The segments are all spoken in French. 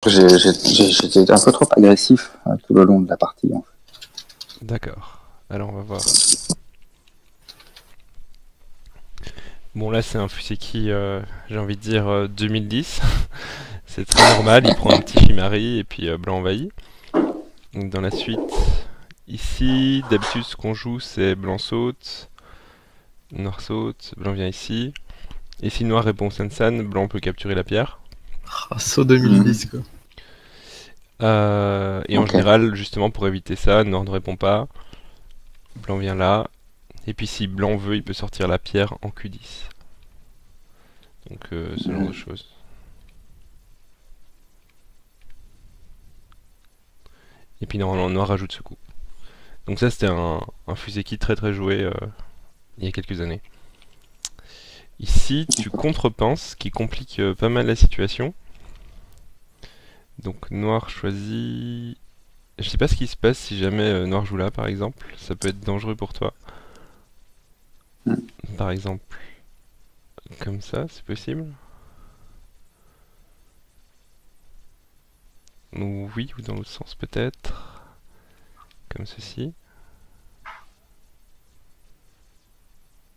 J'étais un peu trop agressif tout le long de la partie, en fait. D'accord. Alors on va voir. Bon là c'est un Fuseki, j'ai envie de dire 2010. C'est très normal, il prend un petit Shimari et puis blanc envahi. Donc dans la suite, ici, d'habitude ce qu'on joue c'est blanc saute, noir saute, blanc vient ici. Et si noir répond Sansan, blanc peut capturer la pierre. Ah, saut Mhm. 2010, quoi. Et en Ok. général, justement pour éviter ça, noir ne répond pas, blanc vient là. Et puis si blanc veut, il peut sortir la pierre en Q10. Donc ce genre de Mhm. choses. Et puis normalement noir rajoute ce coup. Donc ça c'était un Fuseki très très joué il y a quelques années. Ici tu contrepenses, ce qui complique pas mal la situation. Donc noir choisit... Je sais pas ce qui se passe si jamais noir joue là par exemple. Ça peut être dangereux pour toi. Mhm. Par exemple, comme ça, c'est possible. Ou oui, ou dans l'autre sens peut-être. Comme ceci.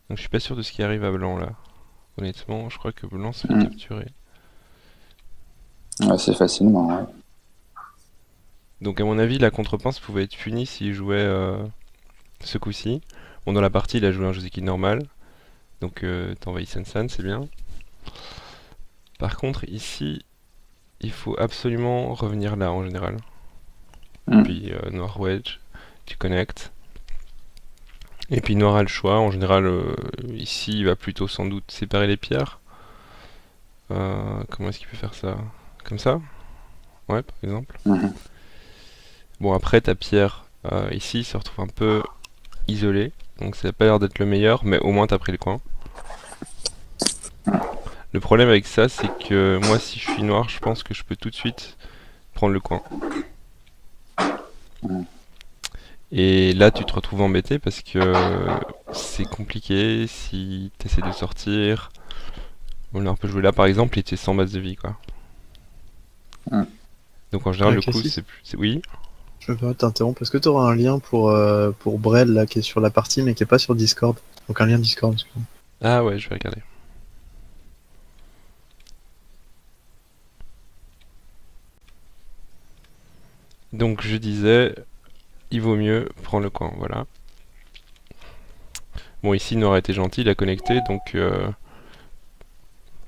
Donc je suis pas sûr de ce qui arrive à blanc là. Honnêtement, je crois que blanc se fait Mhm. capturer. Assez facilement, ouais. Donc à mon avis, la contrepense pouvait être punie s'il jouait ce coup-ci. Bon, dans la partie, il a joué un Joseki normal. Donc t'envahis Sansan, c'est bien. Par contre, ici, il faut absolument revenir là en général. Mhm. Puis noir wedge, tu connectes. Et puis noir a le choix. En général, ici, il va plutôt sans doute séparer les pierres. Comment est-ce qu'il peut faire ça? Comme ça? Ouais, par exemple. Mhm. Bon, après, ta pierre ici se retrouve un peu isolée. Donc ça n'a pas l'air d'être le meilleur, mais au moins t'as pris le coin. Le problème avec ça, c'est que moi, si je suis noir, je pense que je peux tout de suite prendre le coin. Mhm. Et là, tu te retrouves embêté parce que c'est compliqué si tu essaies de sortir. On a un peu joué là, par exemple, et tu es sans base de vie, quoi. Mhm. Donc en général, le coup, Cassis, c'est plus... Oui. je me permets de t'interrompre. Est-ce que tu auras un lien pour Brel, là, qui est sur la partie, mais qui est pas sur Discord? Donc un lien Discord, excuse-moi. Ah ouais, je vais regarder. Donc je disais, il vaut mieux prendre le coin, voilà. Bon, ici, il aurait été gentil, il a connecté, donc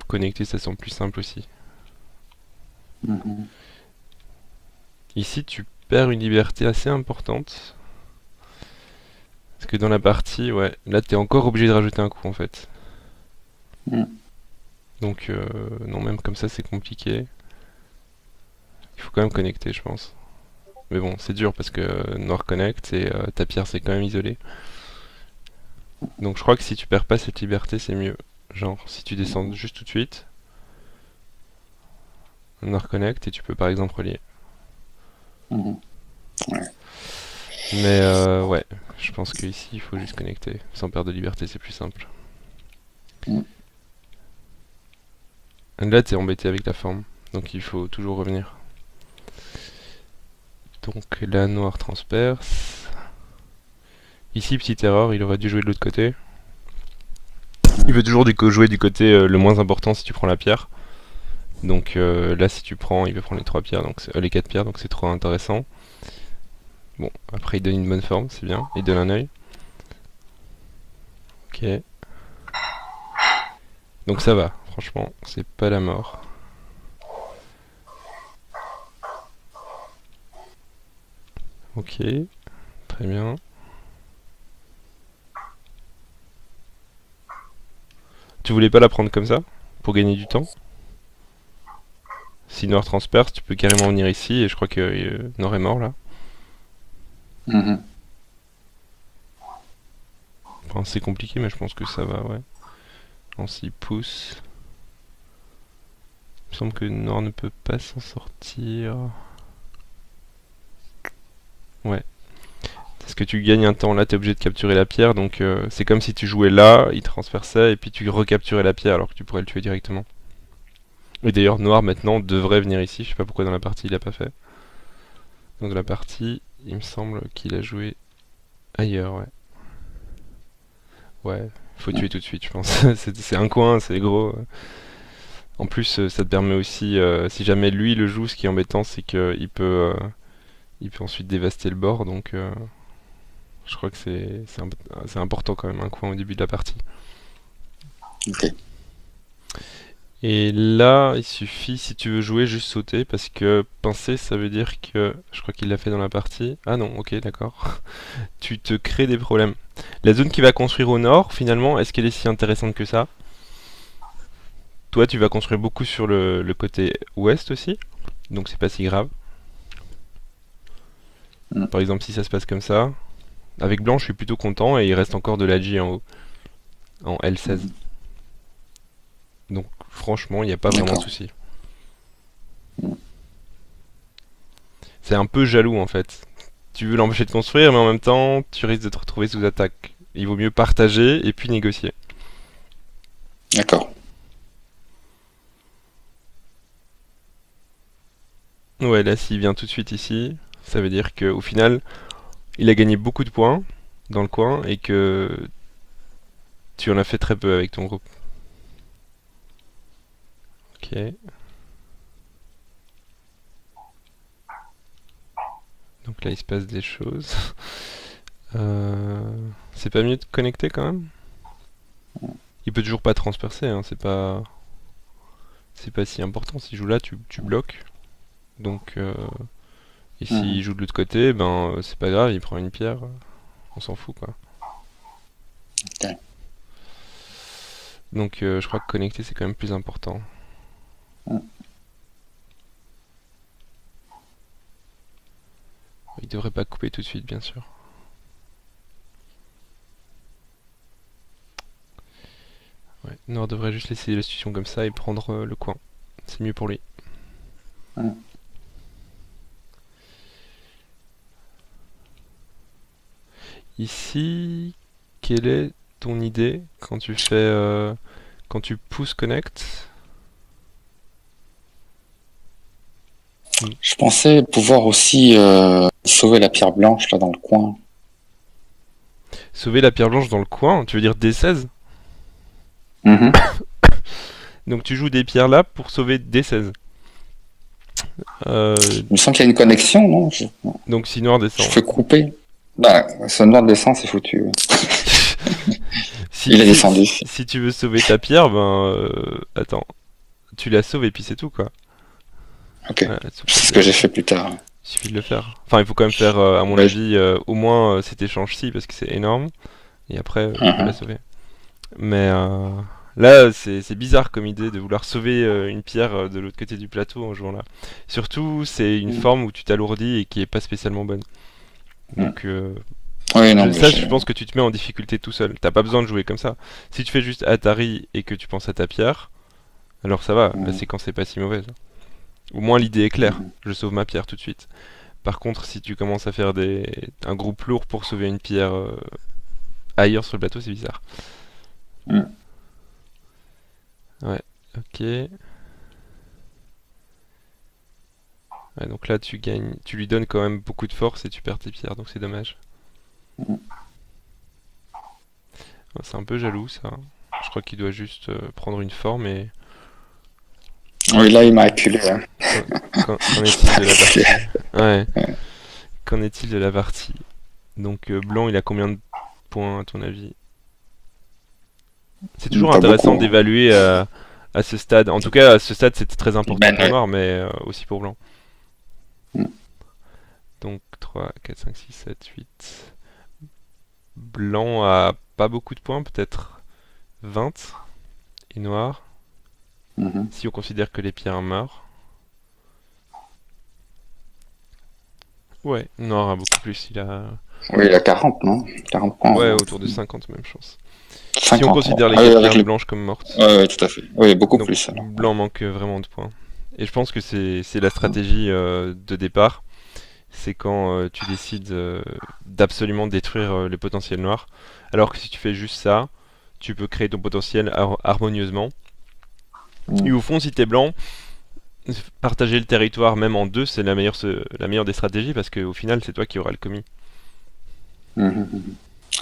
connecter, ça semble plus simple aussi. Mhm. Ici, tu perds une liberté assez importante. Parce que dans la partie, ouais, là, t'es encore obligé de rajouter un coup, en fait. Mhm. Donc, non, même comme ça, c'est compliqué. Il faut quand même connecter, je pense. Mais bon, c'est dur parce que Noir connecte et ta pierre, c'est quand même isolé. Donc, je crois que si tu perds pas cette liberté, c'est mieux. Genre, si tu descends juste tout de suite, Noir connecte et tu peux par exemple relier. Mhm. Ouais. Mais ouais, je pense qu'ici, il faut juste connecter. Sans perdre de liberté, c'est plus simple. Mhm. Là, t'es embêté avec la forme. Donc, il faut toujours revenir. Donc, là, Noir transperce. Ici, petite erreur, il aurait dû jouer de l'autre côté. Il veut toujours jouer du côté le moins important si tu prends la pierre. Donc là, si tu prends, il veut prendre les 3 pierres, donc les 4 pierres, donc c'est trop intéressant. Bon, après il donne une bonne forme, c'est bien. Il donne un œil. Ok. Donc ça va, franchement, c'est pas la mort. Ok, très bien. Tu voulais pas la prendre comme ça pour gagner du temps? Si Noir transperce, tu peux carrément venir ici et je crois que Noir est mort là. Mhm. Enfin, c'est compliqué, mais je pense que ça va, ouais. On s'y pousse. Il me semble que Noir ne peut pas s'en sortir. Ouais. Parce que tu gagnes un temps, là t'es obligé de capturer la pierre, donc c'est comme si tu jouais là, il transperçait, et puis tu recapturais la pierre alors que tu pourrais le tuer directement. Et d'ailleurs, noir maintenant devrait venir ici. Je sais pas pourquoi dans la partie il a pas fait. Donc dans la partie, il me semble qu'il a joué ailleurs, ouais. Ouais, faut tuer tout de suite, je pense. C'est un coin, c'est gros. En plus, ça te permet aussi, si jamais lui le joue, ce qui est embêtant, c'est il peut ensuite dévaster le bord. Donc, je crois que c'est important quand même un coin au début de la partie. Ok. Et là, il suffit, si tu veux jouer, juste sauter, parce que pincer, ça veut dire que, je crois qu'il l'a fait dans la partie. Ah non, ok, d'accord. Tu te crées des problèmes. La zone qu'il va construire au nord, finalement, est-ce qu'elle est si intéressante que ça? Toi, tu vas construire beaucoup sur le côté ouest aussi, donc c'est pas si grave. Mm. Par exemple, si ça se passe comme ça, avec blanc, je suis plutôt content et il reste encore de la J en haut, en L16. Donc, franchement, il n'y a pas vraiment de D'accord. souci. C'est un peu jaloux en fait. Tu veux l'empêcher de construire, mais en même temps, tu risques de te retrouver sous attaque. Il vaut mieux partager et puis négocier. D'accord. Ouais, là, s'il vient tout de suite ici, ça veut dire qu'au final, il a gagné beaucoup de points dans le coin et que tu en as fait très peu avec ton groupe. Ok. Donc là, il se passe des choses. C'est pas mieux de connecter quand même? Il peut toujours pas transpercer, hein, c'est pas si important. S'il joue là, tu bloques. Donc, et s'il joue de l'autre côté, ben c'est pas grave, il prend une pierre, on s'en fout quoi. Ok. Donc je crois que connecter c'est quand même plus important. Il devrait pas couper tout de suite, bien sûr. Ouais, Nord devrait juste laisser la situation comme ça et prendre le coin. C'est mieux pour lui. Ici, quelle est ton idée quand tu fais quand tu pousses connect? Je pensais pouvoir aussi sauver la pierre blanche là dans le coin. Sauver la pierre blanche dans le coin, tu veux dire D16? Mhm. Donc tu joues des pierres là pour sauver D16. Il me semble qu'il y a une connexion, non? Donc si noir Je descend. fais couper. Bah, ce noir descend, c'est foutu. Ouais. Il est descendu. Si tu veux sauver ta pierre, attends. Tu la sauves et puis c'est tout quoi. Ok. Ouais, C'est ce que j'ai fait plus tard. il suffit de le faire. Enfin, il faut quand même faire, à mon Ouais. avis, au moins cet échange-ci parce que c'est énorme. Et après, tu peux la sauver. Mais là, c'est bizarre comme idée de vouloir sauver une pierre de l'autre côté du plateau en jouant là. Surtout, c'est une forme où tu t'alourdis et qui est pas spécialement bonne. Donc, Oui, non, je pense que tu te mets en difficulté tout seul. T'as pas besoin de jouer comme ça. Si tu fais juste Atari et que tu penses à ta pierre, alors ça va, la séquence est pas si mauvaise. Au moins l'idée est claire, je sauve ma pierre tout de suite. Par contre, si tu commences à faire un groupe lourd pour sauver une pierre ailleurs sur le plateau, c'est bizarre. Ouais, ok. Ouais, donc là tu gagnes, tu lui donnes quand même beaucoup de force et tu perds tes pierres, donc c'est dommage. Ouais, c'est un peu jaloux ça. Je crois qu'il doit juste prendre une forme et... Oui, là il m'a acculé. Hein. Qu'en est-il de la partie? Ouais. Qu'en est-il de la partie? Donc blanc, il a combien de points à ton avis? C'est toujours Pas intéressant beaucoup. d'évaluer à ce stade. En tout cas, à ce stade, c'était très important Ben, pour ouais. noir, mais aussi pour blanc. Donc 3, 4, 5, 6, 7, 8. Blanc a pas beaucoup de points, peut-être 20. Et noir, si on considère que les pierres meurent. Ouais, noir a beaucoup plus. Il a... Oui, il a 40, non? 40 points. Ouais, autour de 50 même, je pense. 50, Si on considère les ouais. 4 Avec pierres blanches comme mortes. Ouais, tout à fait. Oui, beaucoup Donc, plus. Alors. blanc manque vraiment de points. Et je pense que c'est la stratégie de départ. C'est quand tu décides d'absolument détruire les potentiels noirs. Alors que si tu fais juste ça, tu peux créer ton potentiel harmonieusement. Et au fond, si t'es blanc, partager le territoire même en deux, c'est la meilleure des stratégies parce qu'au final, c'est toi qui auras le commis.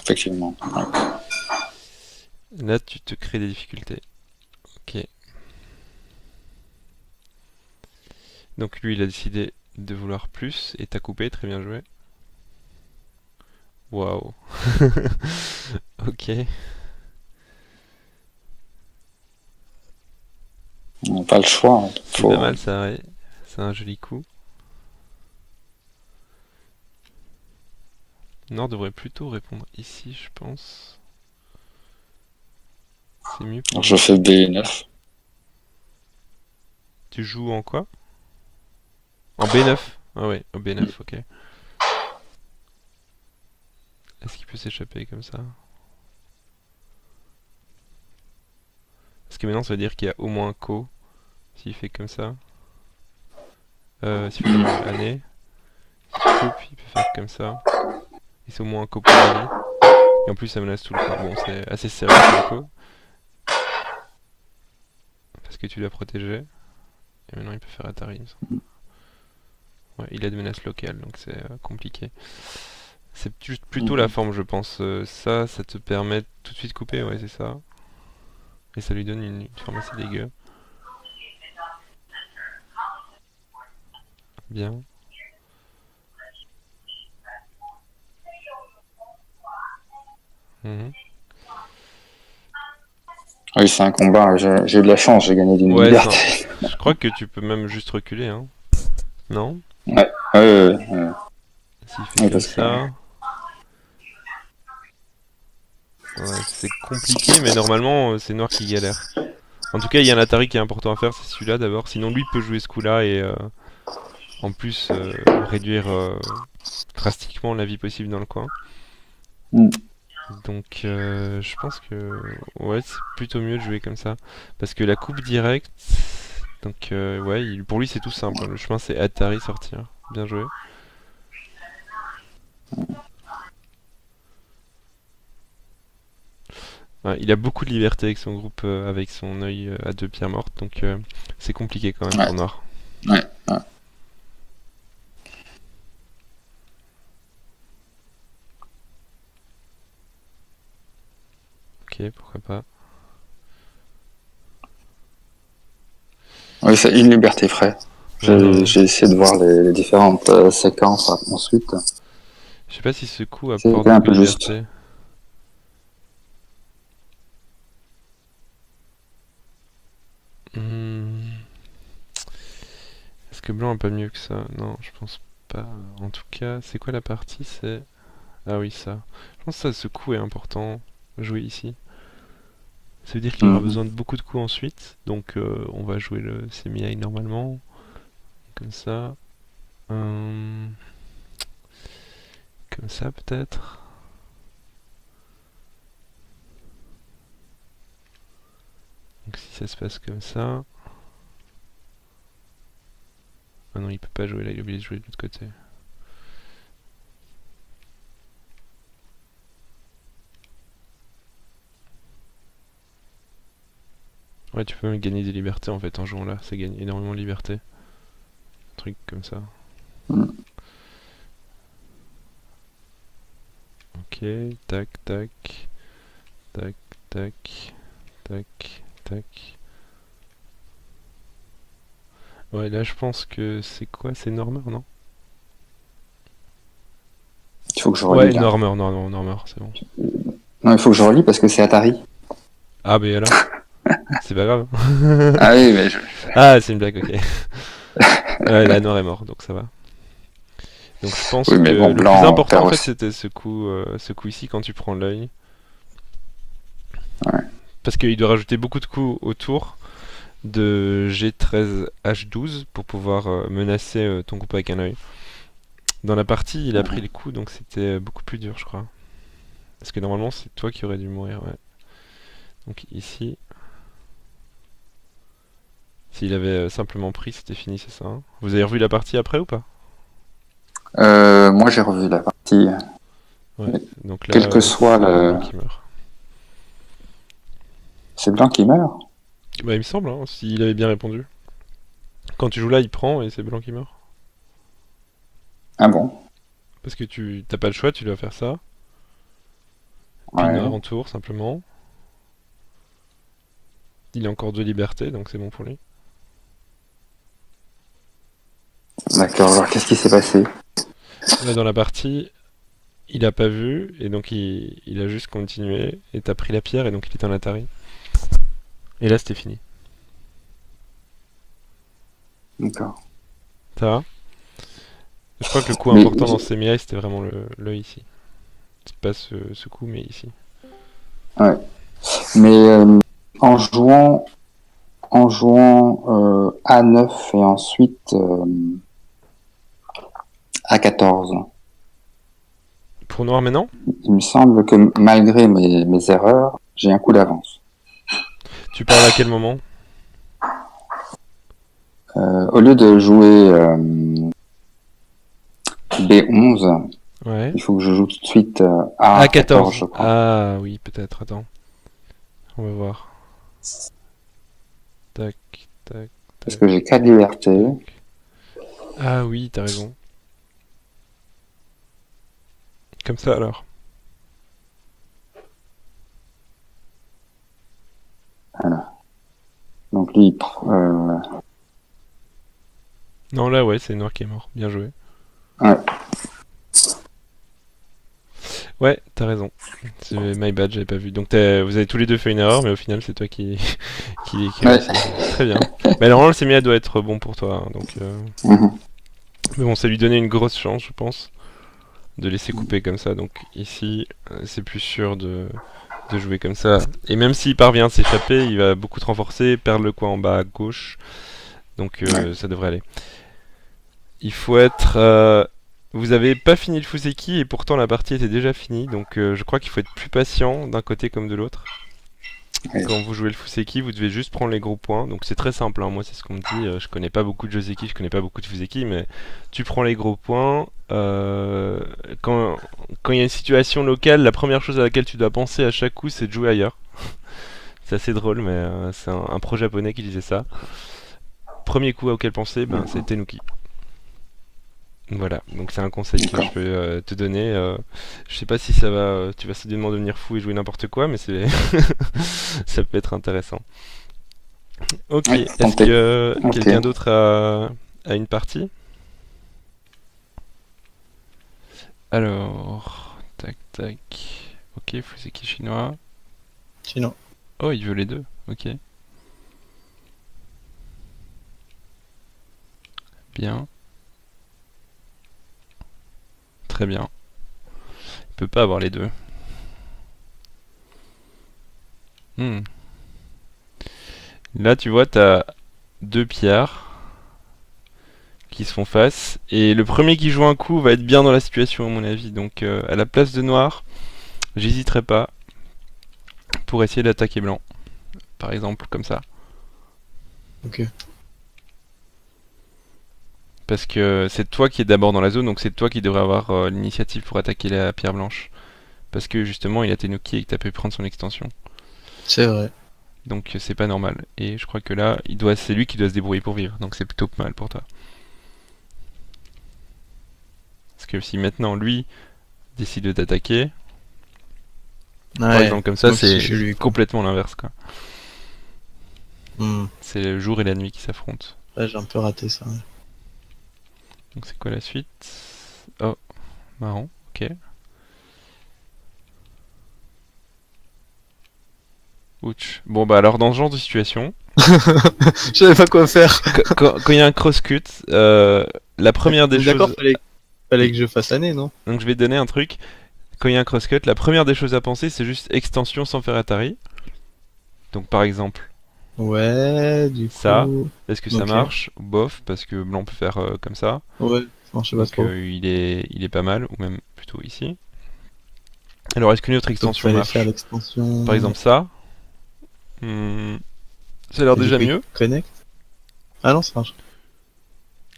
Effectivement. Ouais. Là, tu te crées des difficultés. Ok. Donc lui, il a décidé de vouloir plus et t'as coupé, très bien joué. Waouh. Ok. On n'a pas le choix. C'est pas mal ça, ouais. C'est un joli coup. Nord devrait plutôt répondre ici, je pense. C'est mieux pour Alors, je fais B9. Tu joues en quoi? En B9? Ah ouais, au B9, ok. Est-ce qu'il peut s'échapper comme ça? Parce que maintenant ça veut dire qu'il y a au moins un co. S'il fait comme ça. S'il fait année. S'il coupe, il peut faire comme ça. Et c'est au moins un co pour la vie. Et en plus ça menace tout le coin. Bon, c'est assez serré le co. Parce que tu l'as protégé. Et maintenant il peut faire Atari. Ouais, il a des menaces locales, donc c'est compliqué. C'est juste plutôt la forme, je pense. Ça te permet tout de suite couper, ouais, c'est ça. Et ça lui donne une forme assez dégueu. Bien. Mhm. Oui, c'est un combat. J'ai eu de la chance, j'ai gagné d'une Ouais, liberté. je crois que tu peux même juste reculer, hein. Non? Ouais. S'il fait Oui, comme parce que ça. Ouais, c'est compliqué, mais normalement, c'est Noir qui galère. En tout cas, il y a un Atari qui est important à faire, c'est celui-là d'abord. Sinon, lui peut jouer ce coup-là et en plus réduire drastiquement la vie possible dans le coin. Mm. Donc, je pense que ouais, c'est plutôt mieux de jouer comme ça. Parce que la coupe directe. Donc, ouais, pour lui, c'est tout simple. Le chemin, c'est Atari sortir. Bien joué. Ouais, il a beaucoup de liberté avec son groupe, avec son œil à deux pierres mortes, donc c'est compliqué quand même Ouais. pour Noir. Ouais. Ok, pourquoi pas. Oui, c'est une liberté frais. Ouais. J'ai essayé de voir les différentes séquences ensuite. Je sais pas si ce coup apporte C'était un beaucoup de peu juste. liberté. Hmm. Est-ce que Blanc a pas mieux que ça? Non, je pense pas. En tout cas, c'est quoi la partie? C'est... Ah oui, ça. Je pense que ça, ce coup est important. Jouer ici. Ça veut dire qu'il aura besoin de beaucoup de coups ensuite. Donc on va jouer le semi-high normalement. Comme ça. Comme ça peut-être. Donc si ça se passe comme ça... Ah non, il peut pas jouer là, il est obligé de jouer de l'autre côté. Ouais, tu peux même gagner des libertés en fait en jouant là, ça gagne énormément de liberté. Un truc comme ça. Ok, tac, tac, tac, tac, tac, tac. Ouais, là je pense que c'est quoi? C'est Normer, non? Il faut que je relie. Ouais, Là. Normer, c'est bon. Non, il faut que je relie parce que c'est Atari. Ah, bah alors? C'est pas grave. Ah oui, mais Ah, c'est une blague, ok. Ouais, là, Noir est mort, donc ça va. Donc je pense oui, mais que bon, le plus blanc important perd en fait aussi. c'était ce coup ici quand tu prends l'œil. Ouais. Parce qu'il doit rajouter beaucoup de coups autour de G13H12 pour pouvoir menacer ton groupe avec un œil. Dans la partie, il a pris le coup, donc c'était beaucoup plus dur, je crois. Parce que normalement, c'est toi qui aurais dû mourir, ouais. Donc ici, s'il avait simplement pris, c'était fini, c'est ça, hein. Vous avez revu la partie après ou pas? Moi, j'ai revu la partie. Ouais, donc là, Quel que soit c'est le. Blanc qui meurt. C'est blanc qui meurt. Bah, il me semble, hein, s'il avait bien répondu. Quand tu joues là, il prend et c'est blanc qui meurt. Ah bon? Parce que tu t'as pas le choix, tu dois faire ça. Puis Ouais. noir en tour, simplement. Il a encore 2 libertés, donc c'est bon pour lui. D'accord. Alors, qu'est-ce qui s'est passé? Là, dans la partie, il a pas vu, et donc il a juste continué, et t'as pris la pierre, et donc il est en Atari. Et là, c'était fini. D'accord. Ça va? Je crois que le coup Mais, important dans ces MI, c'était vraiment l'œil ici. C'est pas ce coup, mais ici. ouais. Mais en jouant, A9 et ensuite A14, Pour noir maintenant? il me semble que malgré mes erreurs, j'ai un coup d'avance. Tu parles à quel moment? Au lieu de jouer B11, Ouais. il faut que je joue tout de suite A14, je A14. crois. Ah oui, peut-être, attends. On va voir. Tac, tac, Parce tac. que j'ai 4 libertés. Ah oui, t'as raison. Comme ça alors. Voilà. Donc lui, Non, là, ouais, c'est noir qui est mort. Bien joué. ouais. Ouais, t'as raison. C'est my bad, j'avais pas vu. Donc vous avez tous les deux fait une erreur, mais au final, c'est toi qui Ouais. réussit. Très bien. Mais normalement, le sémia doit être bon pour toi, hein, donc. Mhm. Mais bon, ça lui donnait une grosse chance, je pense, de laisser couper comme ça. Donc ici, c'est plus sûr de jouer comme ça. Et même s'il parvient à s'échapper, il va beaucoup te renforcer, perdre le coin en bas à gauche. Donc Ouais. ça devrait aller. Il faut être. Vous avez pas fini le Fuseki et pourtant la partie était déjà finie. Donc je crois qu'il faut être plus patient d'un côté comme de l'autre. Ouais. Quand vous jouez le Fuseki, vous devez juste prendre les gros points. Donc c'est très simple, hein. Moi c'est ce qu'on me dit. Je connais pas beaucoup de Joseki, je connais pas beaucoup de Fuseki, mais tu prends les gros points. Quand il y a une situation locale, la première chose à laquelle tu dois penser à chaque coup, c'est de jouer ailleurs. C'est assez drôle, mais c'est un pro japonais qui disait ça. Premier coup auquel penser, ben, c'est Tenuki. Voilà, donc c'est un conseil que je D'accord. peux te donner. Je sais pas si ça va, tu vas soudainement devenir fou et jouer n'importe quoi, mais c'est ça peut être intéressant. Ok, Ouais, est-ce tentez. que Ok. quelqu'un d'autre a une partie? Alors, tac tac. Ok, Fuseki chinois. Sinon. Oh, il veut les deux. Ok, bien, très bien. Il peut pas avoir les deux. Hmm. Là, tu vois, t'as deux pierres qui se font face. Et le premier qui joue un coup va être bien dans la situation, à mon avis. Donc, à la place de noir, j'hésiterai pas pour essayer d'attaquer blanc. Par exemple, comme ça. Ok. Parce que c'est toi qui es d'abord dans la zone, donc c'est toi qui devrais avoir l'initiative pour attaquer la pierre blanche. Parce que justement, il a Tenuki et que t'as pu prendre son extension. C'est vrai. Donc, c'est pas normal. Et je crois que là, c'est lui qui doit se débrouiller pour vivre. Donc, c'est plutôt pas mal pour toi. Parce que si maintenant, lui, décide de t'attaquer, par Ouais. exemple comme ça, Moi aussi, c'est je suis lui, quoi. complètement l'inverse, quoi. Hmm. C'est le jour et la nuit qui s'affrontent. Ouais, j'ai un peu raté ça. Ouais. Donc c'est quoi la suite? Oh, marrant, ok. Ouch. Bon bah alors dans ce genre de situation, Je savais pas quoi faire. quand il y a un cross-cut, la première des Mais d'accord, choses... fallait que je fasse l'année, non? Donc je vais te donner un truc. Quand il y a un cross-cut, la première des choses à penser, c'est juste extension sans faire Atari. Donc par exemple, Ouais, du ça, coup. est-ce que ça Ok. marche? Bof, parce que blanc peut faire comme ça. Ouais, non, je sais pas Donc trop. il est pas mal, ou même plutôt ici. Alors est-ce qu'une autre Donc extension fallait faire marche? Par l'extension. exemple ça. Hmm, ça a l'air Et du déjà coup, il mieux. connecte. Ah non, ça marche.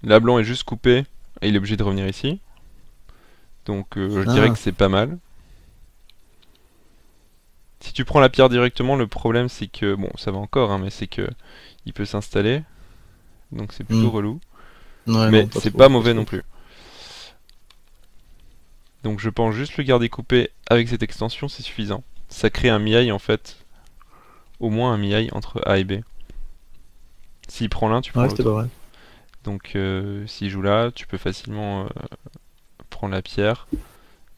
Là, blanc est juste coupé et il est obligé de revenir ici. Donc je dirais Ah, que c'est pas mal. Si tu prends la pierre directement, le problème c'est que, bon, ça va encore, hein, mais c'est que il peut s'installer. Donc c'est plutôt relou. Ouais, Mais non, c'est trop, pas pas mauvais trop. non plus. Donc je pense juste le garder coupé avec cette extension, c'est suffisant. Ça crée un miaille en fait, au moins un miaille entre A et B. S'il prend l'un, tu prends Ouais, c'était l'autre. pas vrai. Donc s'il joue là, tu peux facilement prendre la pierre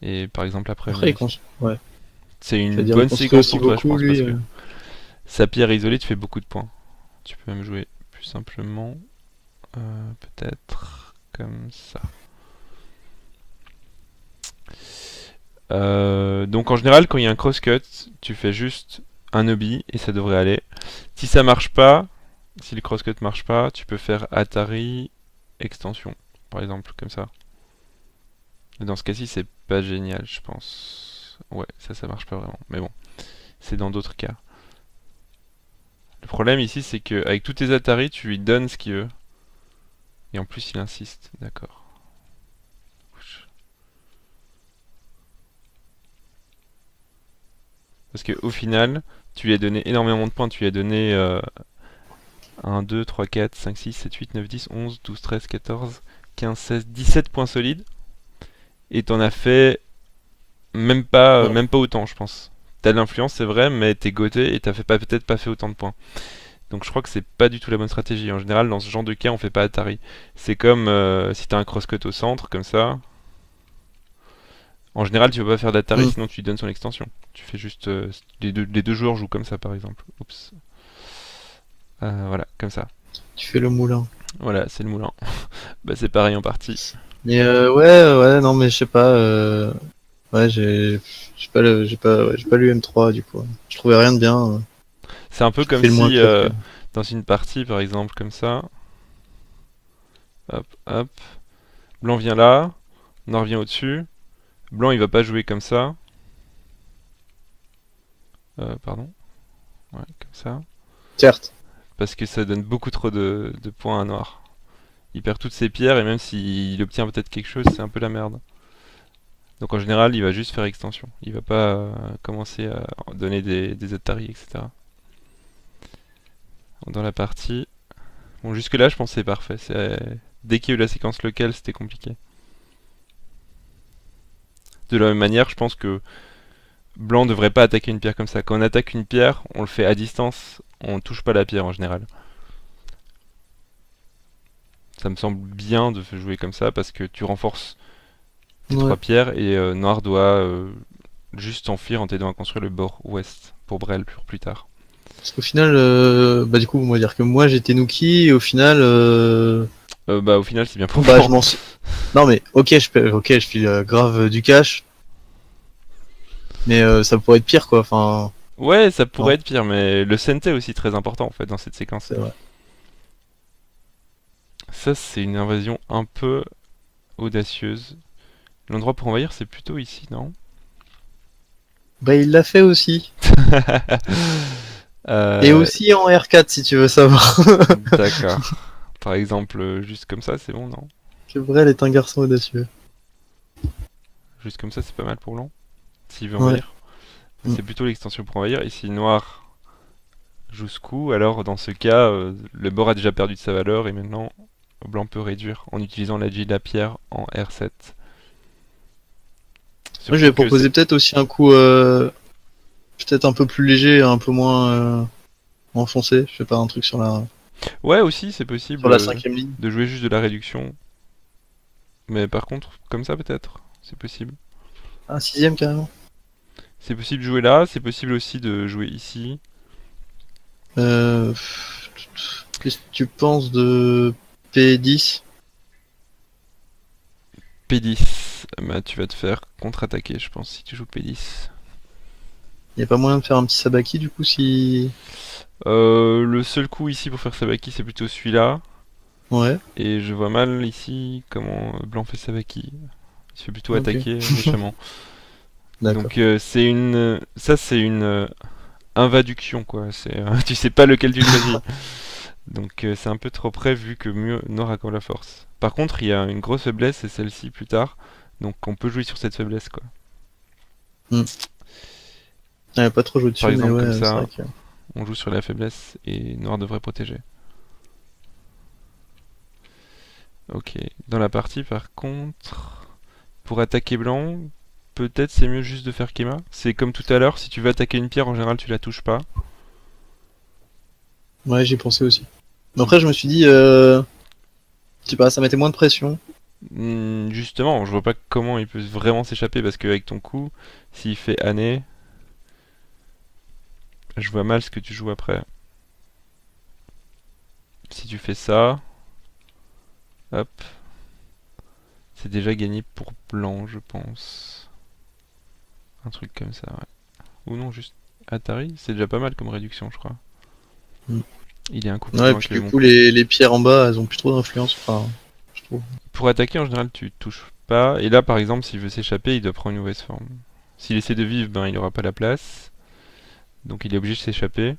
et par exemple après Après, venir ici. ouais. C'est une C'est-à-dire, il bonne construit séquence aussi pour toi, je beaucoup, pense, parce lui. que sa pierre isolée te fait beaucoup de points. Tu peux même jouer plus simplement, peut-être comme ça. Donc en général, quand il y a un crosscut, tu fais juste un obi et ça devrait aller. Si ça marche pas, si le crosscut marche pas, tu peux faire Atari extension, par exemple, comme ça. Et dans ce cas-ci, c'est pas génial, je pense. Ouais, ça marche pas vraiment. Mais bon, c'est dans d'autres cas. Le problème ici, c'est que avec tous tes Atari, tu lui donnes ce qu'il veut. Et en plus, il insiste. D'accord. Parce que au final, tu lui as donné énormément de points. Tu lui as donné 1, 2, 3, 4, 5, 6, 7, 8, 9, 10, 11, 12, 13, 14, 15, 16, 17 points solides. Et t'en as fait Ouais. même pas autant, je pense. T'as de l'influence, c'est vrai, mais t'es goté et t'as fait peut-être pas fait autant de points. Donc je crois que c'est pas du tout la bonne stratégie. En général, dans ce genre de cas, on fait pas Atari. C'est comme si t'as un crosscut au centre, comme ça. En général, tu vas pas faire d'Atari, Mm. sinon tu lui donnes son extension. Tu fais juste... les deux joueurs jouent comme ça, par exemple. Oups. Voilà, comme ça. Tu fais le moulin. Voilà, c'est le moulin. Bah c'est pareil en partie. Mais ouais, non, mais je sais pas. Ouais, j'ai pas lu M3 du coup. Je trouvais rien de bien. C'est un peu Je comme fais le moins si, pire que. dans une partie, par exemple, comme ça, hop, hop, blanc vient là, noir vient au-dessus, blanc il va pas jouer comme ça, pardon, ouais, comme ça, Certes. parce que ça donne beaucoup trop de points à noir. Il perd toutes ses pierres et même s'il obtient peut-être quelque chose, c'est un peu la merde. Donc en général, il va juste faire extension. Il va pas commencer à donner des Atari, etc. Dans la partie... Bon, jusque là, je pense que c'est parfait. Dès qu'il y a eu la séquence locale, c'était compliqué. De la même manière, je pense que blanc ne devrait pas attaquer une pierre comme ça. Quand on attaque une pierre, on le fait à distance, on touche pas la pierre en général. Ça me semble bien de jouer comme ça parce que tu renforces tes Ouais. trois pierres et noir doit juste s'enfuir en t'aidant à construire le bord ouest pour Brel plus tard. Parce qu'au final, bah du coup, on va dire que moi j'étais Nuki et au final, Bah au final c'est bien pour bah moi. je m'en suis. Non mais ok, je file grave du cash, mais ça pourrait être pire quoi. Enfin, Ouais, ça pourrait non, être pire, mais le sente est aussi très important en fait dans cette séquence. c'est vrai. Ça c'est une invasion un peu audacieuse. L'endroit pour envahir c'est plutôt ici, non? Bah il l'a fait aussi. Et Euh, aussi en R4 si tu veux savoir. D'accord. Par exemple, juste comme ça, c'est bon, non? Que Brel est un garçon audacieux. Juste comme ça, c'est pas mal pour blanc. S'il veut Ouais. envahir. Mm. C'est plutôt l'extension pour envahir. Et si noir joue ce coup, alors dans ce cas, le bord a déjà perdu de sa valeur et maintenant blanc peut réduire en utilisant la J de la pierre en R7. Moi je vais Surtout que proposer peut-être aussi un coup peut-être un peu plus léger, un peu moins enfoncé. Je sais pas, un truc ouais, aussi, c'est sur possible la cinquième ligne. de jouer juste de la réduction. Mais par contre, comme ça peut-être, c'est possible. Un sixième carrément. C'est possible de jouer là, c'est possible aussi de jouer ici. Euh, Qu'est-ce que tu penses de P10? P10, bah tu vas te faire contre-attaquer, je pense, si tu joues P10. Y a pas moyen de faire un petit sabaki du coup si. Le seul coup ici pour faire Sabaki, c'est plutôt celui-là. Ouais, Et je vois mal ici comment blanc fait Sabaki. Il se fait plutôt ok. attaquer méchamment. D'accord. Donc ça c'est une invaduction quoi. Tu sais pas lequel tu choisis. Donc c'est un peu trop près vu que mieux Nord a comme la force. Par contre il y a une grosse faiblesse, c'est celle-ci plus tard. Donc on peut jouer sur cette faiblesse quoi. Hmm. Ouais, pas trop joué dessus, Par exemple, mais comme ouais, c'est ça. vrai que... On joue sur la faiblesse et noir devrait protéger. Ok. Dans la partie, par contre, pour attaquer blanc, peut-être c'est mieux juste de faire Kema. C'est comme tout à l'heure, si tu veux attaquer une pierre, en général, tu la touches pas. Ouais, j'y pensé aussi. Mais après, je me suis dit, je sais pas, ça mettait moins de pression. Justement, je vois pas comment il peut vraiment s'échapper parce qu'avec ton coup, s'il fait année, je vois mal ce que tu joues après. Si tu fais ça, hop, c'est déjà gagné pour blanc, je pense. Un truc comme ça, ouais. Ou non, juste Atari, c'est déjà pas mal comme réduction, je crois. Mm. Il est un coup plus Ouais, loin puis que du mon coup, coup. les pierres en bas, elles ont plus trop d'influence, enfin, je trouve. Pour attaquer, en général, tu touches pas. Et là, par exemple, s'il veut s'échapper, il doit prendre une mauvaise forme. S'il essaie de vivre, ben il aura pas la place. Donc il est obligé de s'échapper.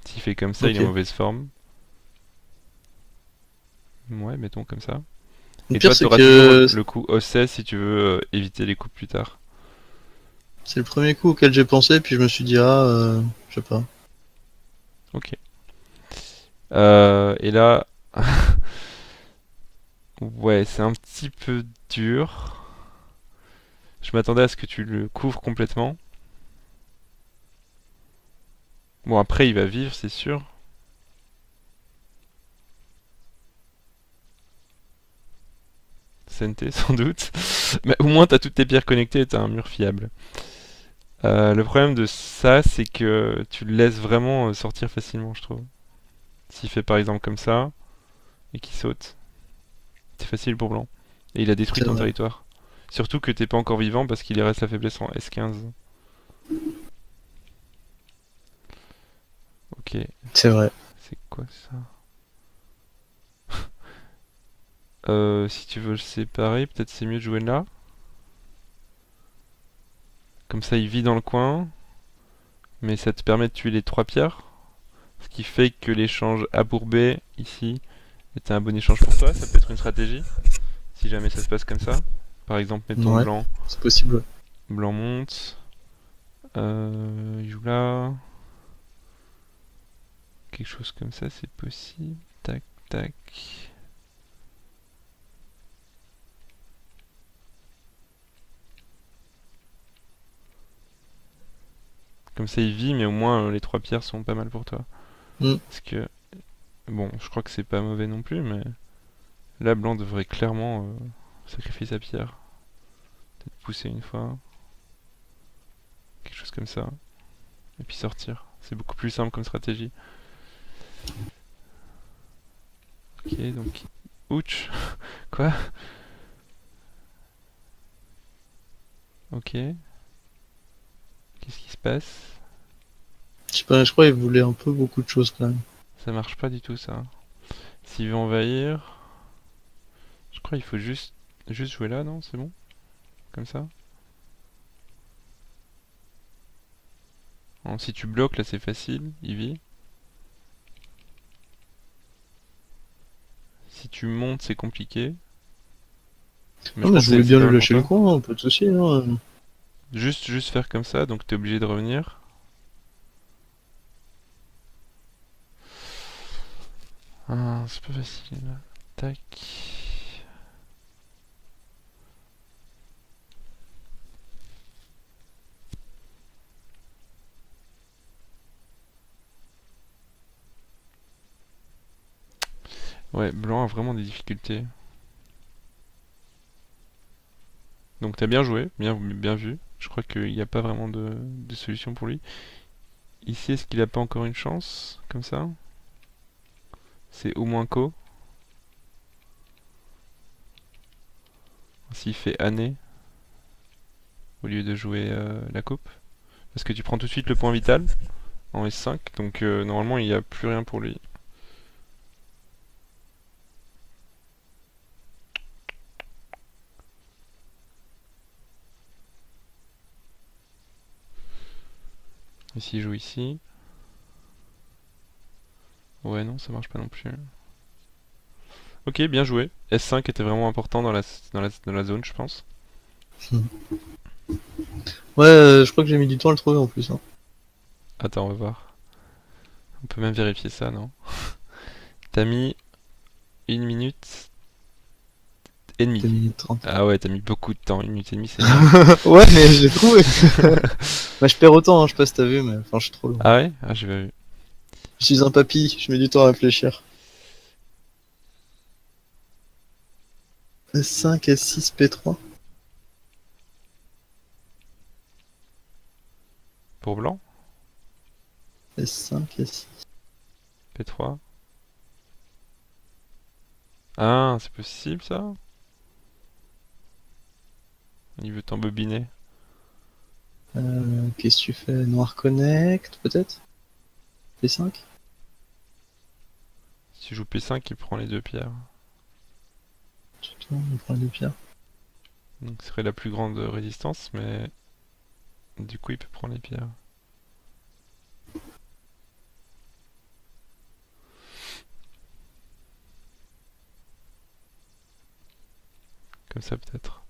S'il fait comme ça, il est en Ok. mauvaise forme. Ouais, mettons comme ça. Le Et pire, toi, tu c'est auras toujours que le coup O16 si tu veux éviter les coups plus tard. c'est le premier coup auquel j'ai pensé, puis je me suis dit, je sais pas. Ok. Et là, ouais, c'est un petit peu dur. Je m'attendais à ce que tu le couvres complètement. Bon, après, il va vivre, c'est sûr. CNT, sans doute. Mais au moins, t'as toutes tes pierres connectées et t'as un mur fiable. Le problème de ça, c'est que tu le laisses vraiment sortir facilement, je trouve. S'il fait par exemple comme ça, et qu'il saute, c'est facile pour blanc. Et il a détruit C'est ton vrai. territoire. Surtout que t'es pas encore vivant parce qu'il lui reste la faiblesse en S15. Ok, C'est vrai. c'est quoi ça? Si tu veux le séparer, peut-être c'est mieux de jouer là. Comme ça, il vit dans le coin, mais ça te permet de tuer les 3 pierres. Ce qui fait que l'échange abourbé ici était un bon échange pour toi. Ça peut être une stratégie, si jamais ça se passe comme ça. Par exemple, mettons Ouais, blanc. c'est possible. Ouais. Blanc monte. Il joue là. Quelque chose comme ça, c'est possible. Tac, tac. Comme ça, il vit, mais au moins les 3 pierres sont pas mal pour toi. Mm. Parce que, bon, je crois que c'est pas mauvais non plus, mais là, blanc devrait clairement sacrifier sa pierre. Peut-être pousser une fois. Quelque chose comme ça. Et puis sortir. C'est beaucoup plus simple comme stratégie. Ok, donc. Ouch. Quoi? Ok. Qu'est-ce qui se passe? Je sais pas, je crois qu'il voulait un peu beaucoup de choses quand même. Ça marche pas du tout ça. S'il veut envahir, je crois qu'il faut juste jouer là, non? C'est bon? Comme ça? Non, si tu bloques, là c'est facile, il vit. Si tu montes, c'est compliqué. Mais Non, je mais pense je que voulais c'est bien pas lui mal pour lâcher le toi. coin, pas de soucis. Hein. Juste faire comme ça, donc t'es obligé de revenir. Ah, c'est pas facile. Tac. Ouais, blanc a vraiment des difficultés. Donc t'as bien joué, bien vu. Je crois qu'il n'y a pas vraiment de solution pour lui. Ici, est-ce qu'il a pas encore une chance? Comme ça? C'est au moins co. S'il fait année, au lieu de jouer la coupe. Parce que tu prends tout de suite le point vital en S5, donc normalement il n'y a plus rien pour lui. Et s'il joue ici... Ouais, non, ça marche pas non plus. Ok, bien joué. S5 était vraiment important dans la zone, je pense. Ouais, je crois que j'ai mis du temps à le trouver en plus. Hein. Attends, on va voir. On peut même vérifier ça, non? T'as mis 1 minute et demie. 2 minutes 30. Ah ouais, t'as mis beaucoup de temps. 1 minute et demie, c'est bien. Ouais, mais j'ai trouvé. Bah, je perds autant, hein, je sais pas si t'as vu, mais enfin, je suis trop long. Ah ouais? Ah, j'ai pas vu. Je suis un papy, je mets du temps à réfléchir. S5, S6, P3. Pour blanc? S5, S6. P3? Ah, c'est possible ça? Il veut t'embobiner. Qu'est-ce que tu fais? Noir Connect, peut-être? P5? Si tu joues P5, il prend les 2 pierres. On prend les 2 pierres. Donc ce serait la plus grande résistance, mais du coup il peut prendre les pierres. Comme ça peut-être.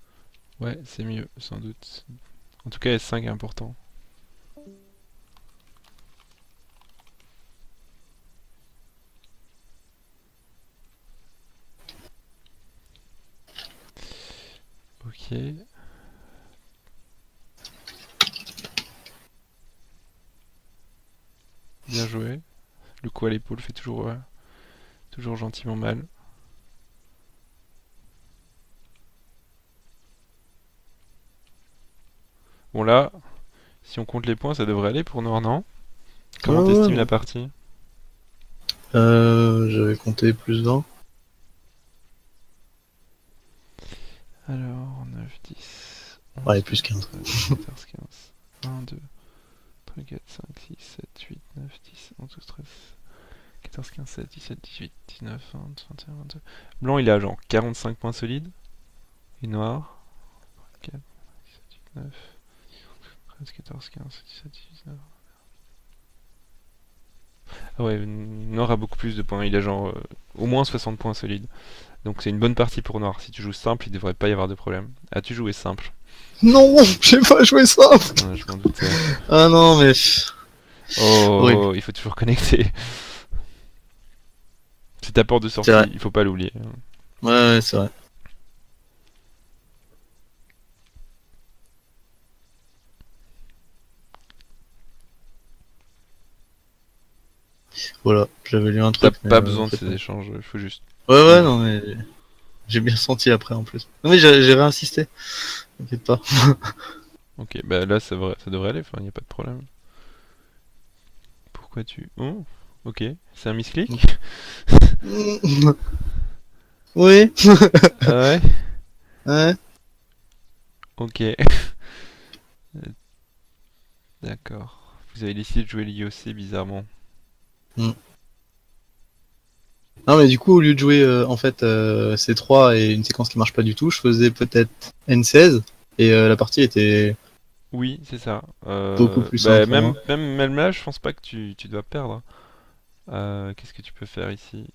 Ouais, c'est mieux, sans doute. En tout cas, S5 est important. Ok. Bien joué. Le coup à l'épaule fait toujours gentiment mal. Bon là, si on compte les points, ça devrait aller pour Noir, non? Comment Ouais, t'estimes ouais, la partie? J'avais compté plus d'un. Alors, 9, 10, 11, Ouais, plus 15. 13, 14, 15, 1, 2, 3, 4, 5, 6, 7, 8, 9, 10, 11, 12, 13, 14, 15, 16, 17, 18, 19, 20, 21, 22. Blanc, il a genre 45 points solides. Et noir, 4, 17, 19, 13, 14, 15, 17, 19. Ah ouais, noir a beaucoup plus de points. Il a genre au moins 60 points solides. Donc c'est une bonne partie pour noir. Si tu joues simple, il devrait pas y avoir de problème. As-tu joué simple? Non, j'ai pas joué ça. Ouais, je m'en doutais. Ah non, mais horrible. Oh, il faut toujours connecter. C'est ta porte de C'est vrai. sortie, il faut pas l'oublier. Ouais, ouais, c'est vrai. Voilà, j'avais lu un T'as truc, mais pas en besoin de fait, ces non. échanges, il faut juste. Ouais, ouais, non, mais j'ai bien senti après en plus. Non, mais j'ai réinsisté. T'inquiète pas. Ok, bah là ça devrait aller, enfin y a pas de problème. Pourquoi tu. Oh, ok, c'est un misclick? Oui. Ah ouais? Ouais. Ok. D'accord. Vous avez décidé de jouer l'IOC bizarrement. Non, mais du coup, au lieu de jouer en fait C3 et une séquence qui marche pas du tout, je faisais peut-être N16 et la partie était Oui, c'est ça. beaucoup plus simple Bah, pour moi. même là, je pense pas que tu dois perdre. Qu'est-ce que tu peux faire ici?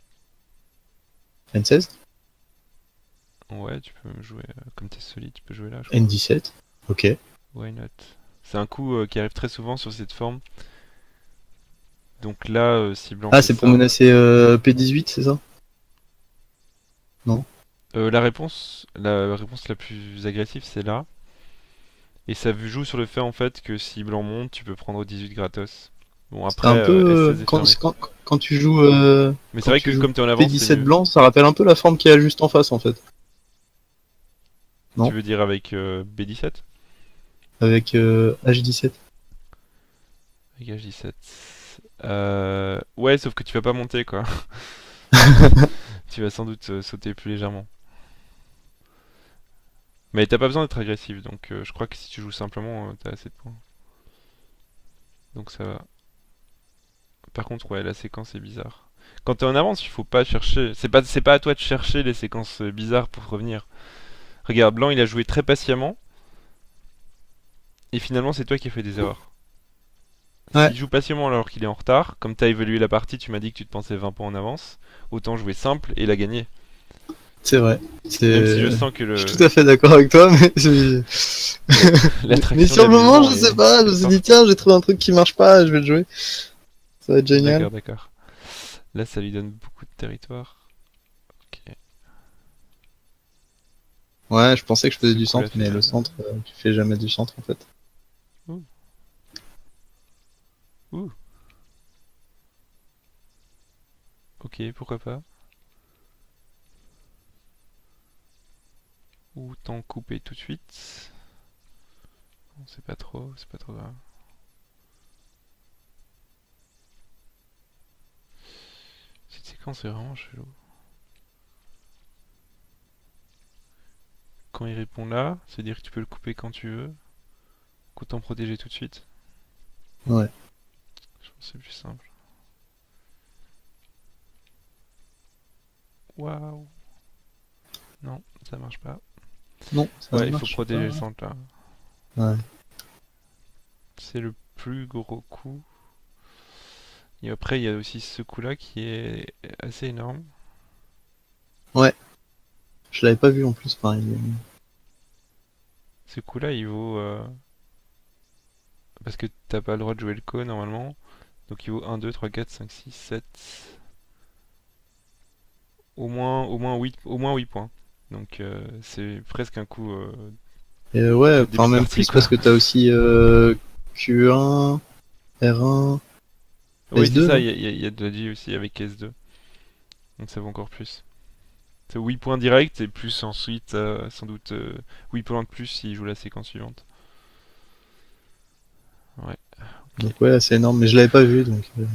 N16, Ouais, tu peux jouer. Comme t'es solide, tu peux jouer là, je crois. N17, ok. Why not? C'est un coup qui arrive très souvent sur cette forme. Donc là, si blanc Ah, fait c'est pour ça. menacer P18, c'est ça? Non. La réponse la plus agressive, c'est là. Et ça joue sur le fait en fait que si blanc monte, tu peux prendre 18 gratos. Bon, C'est après, un peu S16 est fermé. quand tu joues Mais c'est quand vrai tu que joues comme t'es en avance, c'est P17 mieux. blanc, ça rappelle un peu la forme qu'il y a juste en face en fait. Tu Non? veux dire avec B17? Avec H17. Avec H17. Ouais, sauf que tu vas pas monter quoi. Tu vas sans doute sauter plus légèrement. Mais t'as pas besoin d'être agressif, donc je crois que si tu joues simplement, t'as assez de points. Donc ça va. Par contre, ouais, la séquence est bizarre. Quand t'es en avance, il faut pas chercher. C'est pas à toi de chercher les séquences bizarres pour revenir. Regarde, blanc, il a joué très patiemment, et finalement, c'est toi qui as fait des erreurs. Ouais. S'il joue patiemment alors qu'il est en retard, comme t'as évalué la partie, tu m'as dit que tu te pensais 20 points en avance, autant jouer simple et la gagner. C'est vrai. Même si je sens que Je suis tout à fait d'accord avec toi, mais l'attraction mais sur de le moment, l'amusement je sais est pas, je me suis dit, tiens, j'ai trouvé un truc qui marche pas, je vais le jouer. Ça va être génial. D'accord, d'accord. Là, ça lui donne beaucoup de territoire. Ok. Ouais, je pensais que je faisais Ce du coup-là centre, fait mais le mal. centre, tu fais jamais du centre en fait. Ouh. Ouh. Ok, pourquoi pas. Ou t'en couper tout de suite. Bon, c'est pas trop grave. Cette séquence est vraiment chelou. Quand il répond là, c'est-à-dire que tu peux le couper quand tu veux. Autant protéger tout de suite. Ouais. Je pense que c'est plus simple. Waouh. Non, ça marche pas. Non, ça Ouais, ne il faut marche protéger pas. le centre là. Ouais. C'est le plus gros coup. Et après, il y a aussi ce coup-là qui est assez énorme. Ouais. Je l'avais pas vu en plus, pareil. Ce coup-là, il vaut... parce que t'as pas le droit de jouer le co normalement. Donc il vaut 1, 2, 3, 4, 5, 6, 7. Au moins 8 points. Donc c'est presque un coup Et ouais, de début enfin de même partie plus quoi. parce que t'as aussi Q1, R1, Oui, c'est S2, ça, non? il y a de la G aussi avec S2. Donc ça vaut encore plus. C'est 8 points directs et plus ensuite sans doute 8 points de plus s'il joue la séquence suivante. Ouais, ok. Donc ouais, c'est énorme, mais je l'avais pas vu donc. Mhm.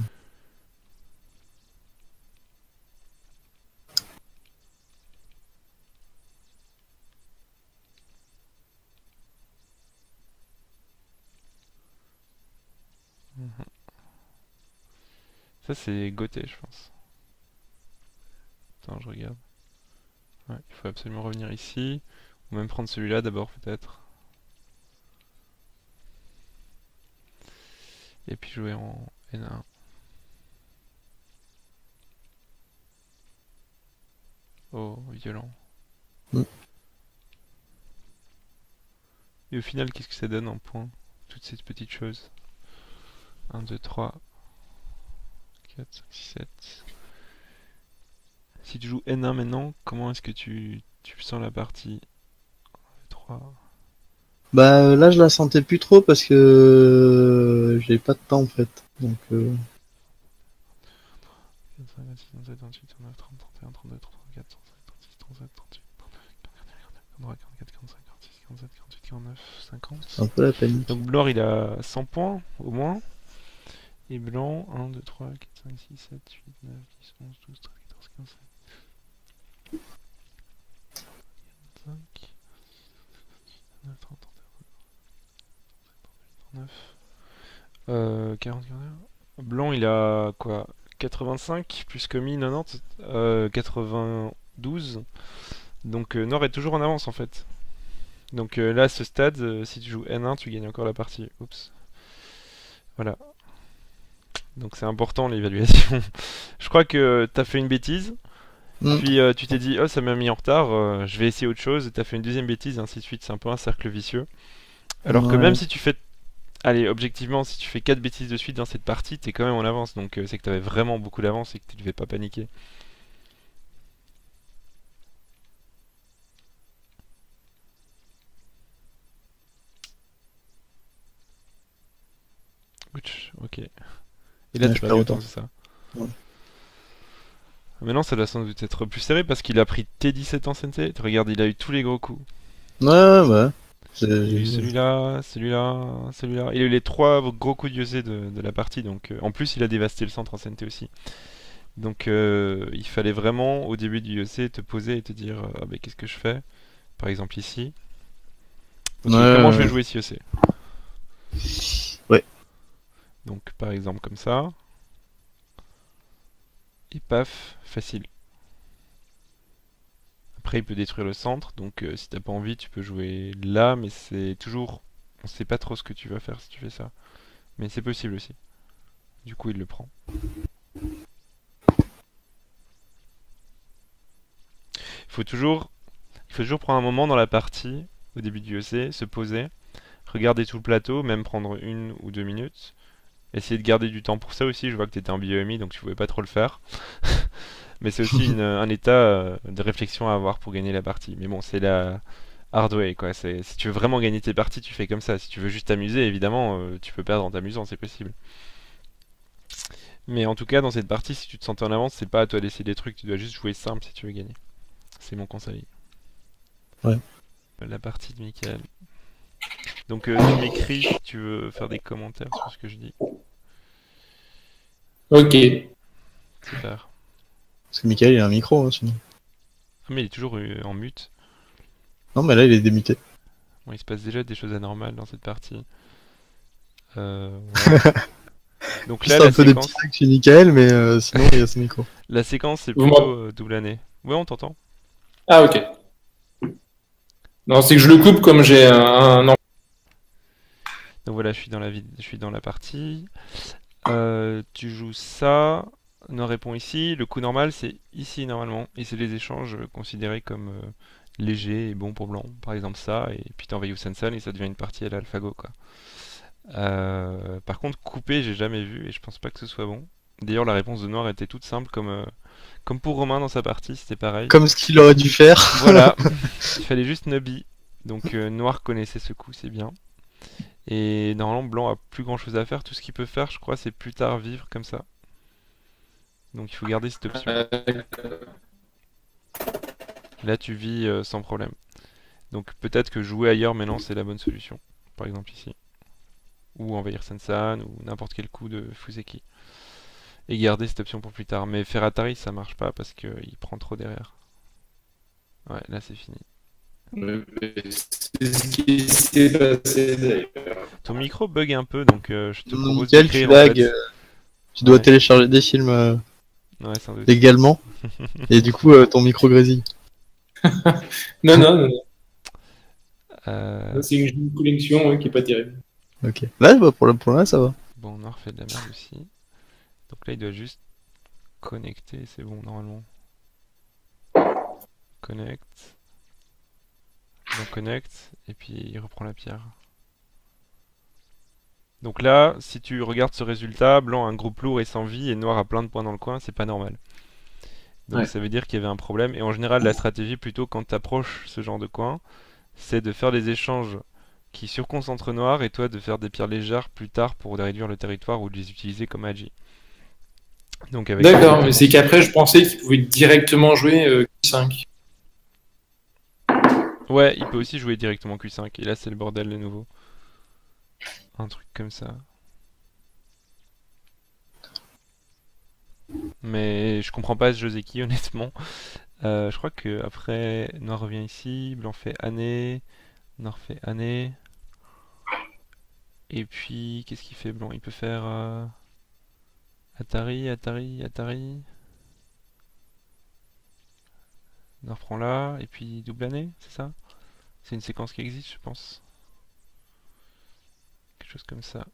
Ça c'est Gauthier je pense. Attends, je regarde. Ouais, il faut absolument revenir ici. Ou même prendre celui-là d'abord peut-être. Et puis jouer en N1. Oh, violent. Mm. Et au final, qu'est-ce que ça donne en points? Toutes ces petites choses. 1, 2, 3, 4, 5, 6, 7. Si tu joues N1 maintenant, comment est-ce que tu sens la partie? 3. Bah là, je la sentais plus trop parce que j'ai pas de temps en fait. Donc 25, 26, 27, 28, 29, 30, 31, 32, 33, 34, 35, 36, 37, 38, 43, 44, 45, 46, 47, 48, 49, c'est 50. un peu la panique. Donc Blanc il a 100 points au moins. Et Blanc 1, 2, 3, 4, 5, 6, 7, 8, 9, 10, 11, 12, 13, 14, 15, 16, 5, 9, 30, 39, 40, 41. Blanc il a quoi? 85 plus commis 90, 92. Donc Nord est toujours en avance en fait. Donc là à ce stade, si tu joues N1, tu gagnes encore la partie. Oups. Voilà. Donc c'est important l'évaluation. Je crois que t'as fait une bêtise. Mm. Puis tu t'es dit, oh ça m'a mis en retard, je vais essayer autre chose, et t'as fait une deuxième bêtise, et ainsi de suite, c'est un peu un cercle vicieux. Alors que même Ouais. si tu fais, allez, objectivement, si tu fais 4 bêtises de suite dans cette partie, t'es quand même en avance, donc c'est que t'avais vraiment beaucoup d'avance et que tu devais pas paniquer. Ouch, ok. Et là Ouais, t'as je perds perdu autant, autant. c'est ça. Ouais. Maintenant ça doit sans doute être plus serré parce qu'il a pris T17 en sensei. Regarde, il a eu tous les gros coups. Ouais, ouais, ouais. Il a eu celui-là, celui-là, celui-là. Il a eu les 3 gros coups de Yosei de la partie, donc en plus il a dévasté le centre en SNT aussi. Donc il fallait vraiment au début du IEC te poser et te dire ah ben qu'est-ce que je fais? Par exemple ici. Ouais, Ok, comment je vais ouais. jouer ce IEC? Ouais. Donc par exemple comme ça. Et paf, facile. Après il peut détruire le centre, donc si t'as pas envie tu peux jouer là, mais c'est toujours... On sait pas trop ce que tu vas faire si tu fais ça. Mais c'est possible aussi. Du coup il le prend. faut toujours, il faut toujours prendre un moment dans la partie, au début du EC, se poser, regarder tout le plateau, même prendre 1 ou 2 minutes. Essayer de garder du temps pour ça aussi, je vois que tu étais en bioémie donc tu pouvais pas trop le faire. Mais c'est aussi un état de réflexion à avoir pour gagner la partie. Mais bon, c'est la hard way quoi. Si tu veux vraiment gagner tes parties, tu fais comme ça. Si tu veux juste t'amuser, évidemment, tu peux perdre en t'amusant, c'est possible. Mais en tout cas, dans cette partie, si tu te sentais en avance, c'est pas à toi d'essayer des trucs, tu dois juste jouer simple si tu veux gagner. C'est mon conseil. Ouais. La partie de Michael. Donc tu m'écris si tu veux faire des commentaires sur ce que je dis. Ok. Super. Parce que Michael, il a un micro, hein, sinon. Ah mais il est toujours en mute. Non, mais là, il est démuté. Bon, il se passe déjà des choses anormales dans cette partie. Ouais. Donc là, Juste un la peu des petits séquence, sacs chez Michael, mais sinon, il y a son micro. la séquence c'est Vous plutôt m'en- double année. Ouais, on t'entend. Ah, ok. Non, c'est que je le coupe comme j'ai un. Donc voilà, je suis dans la partie. Tu joues ça. Noir répond ici. Le coup normal, c'est ici normalement. Et c'est les échanges considérés comme légers et bons pour blanc. Par exemple ça, et puis t'envoies Sansan et ça devient une partie à l'AlphaGo quoi. Par contre, couper, j'ai jamais vu et je pense pas que ce soit bon. D'ailleurs, la réponse de Noir était toute simple comme pour Romain dans sa partie, c'était pareil. Comme ce qu'il aurait dû faire. Voilà, il fallait juste Nubby. Donc Noir connaissait ce coup, c'est bien. Et normalement, Blanc a plus grand chose à faire. Tout ce qu'il peut faire, je crois, c'est plus tard vivre comme ça. Donc il faut garder cette option. Là, tu vis sans problème. Donc peut-être que jouer ailleurs maintenant, c'est la bonne solution. Par exemple ici. Ou envahir Sansan, ou n'importe quel coup de Fuseki. Et garder cette option pour plus tard. Mais faire Atari, ça marche pas parce qu'il prend trop derrière. Ouais, là c'est fini. C'est ce qui s'est passé d'ailleurs. Ton micro bug un peu, donc je te propose Michael, tu d'écrire en lag. fait. Tu dois Ouais. télécharger des films Ouais, sans doute. légalement. Et du coup, ton micro grésille. Non, non, non. Euh, C'est une collection ouais, qui est pas terrible. Ok. Là, bah, pour là, ça va. Bon, Noir fait de la merde aussi. Donc là, il doit juste connecter, c'est bon normalement. Connect. Donc connect, et puis il reprend la pierre. Donc là, si tu regardes ce résultat, Blanc a un groupe lourd et sans vie, et Noir a plein de points dans le coin, c'est pas normal. Donc Ouais. ça veut dire qu'il y avait un problème, et en général, la stratégie, plutôt quand tu approches ce genre de coin, c'est de faire des échanges qui surconcentrent Noir, et toi de faire des pierres légères plus tard pour réduire le territoire ou de les utiliser comme agi. Donc avec D'accord, mais c'est qu'après, je pensais qu'il pouvait directement jouer Q5. Ouais, il peut aussi jouer directement Q5, et là c'est le bordel de nouveau. Un truc comme ça. Mais je comprends pas ce Joseki honnêtement. Je crois que après Noir revient ici, Blanc fait année, Noir fait année. Et puis qu'est-ce qu'il fait Blanc? Il peut faire Atari, Atari, Atari. Noir prend là, et puis double année, c'est ça? C'est une séquence qui existe, je pense. Quelque chose comme ça.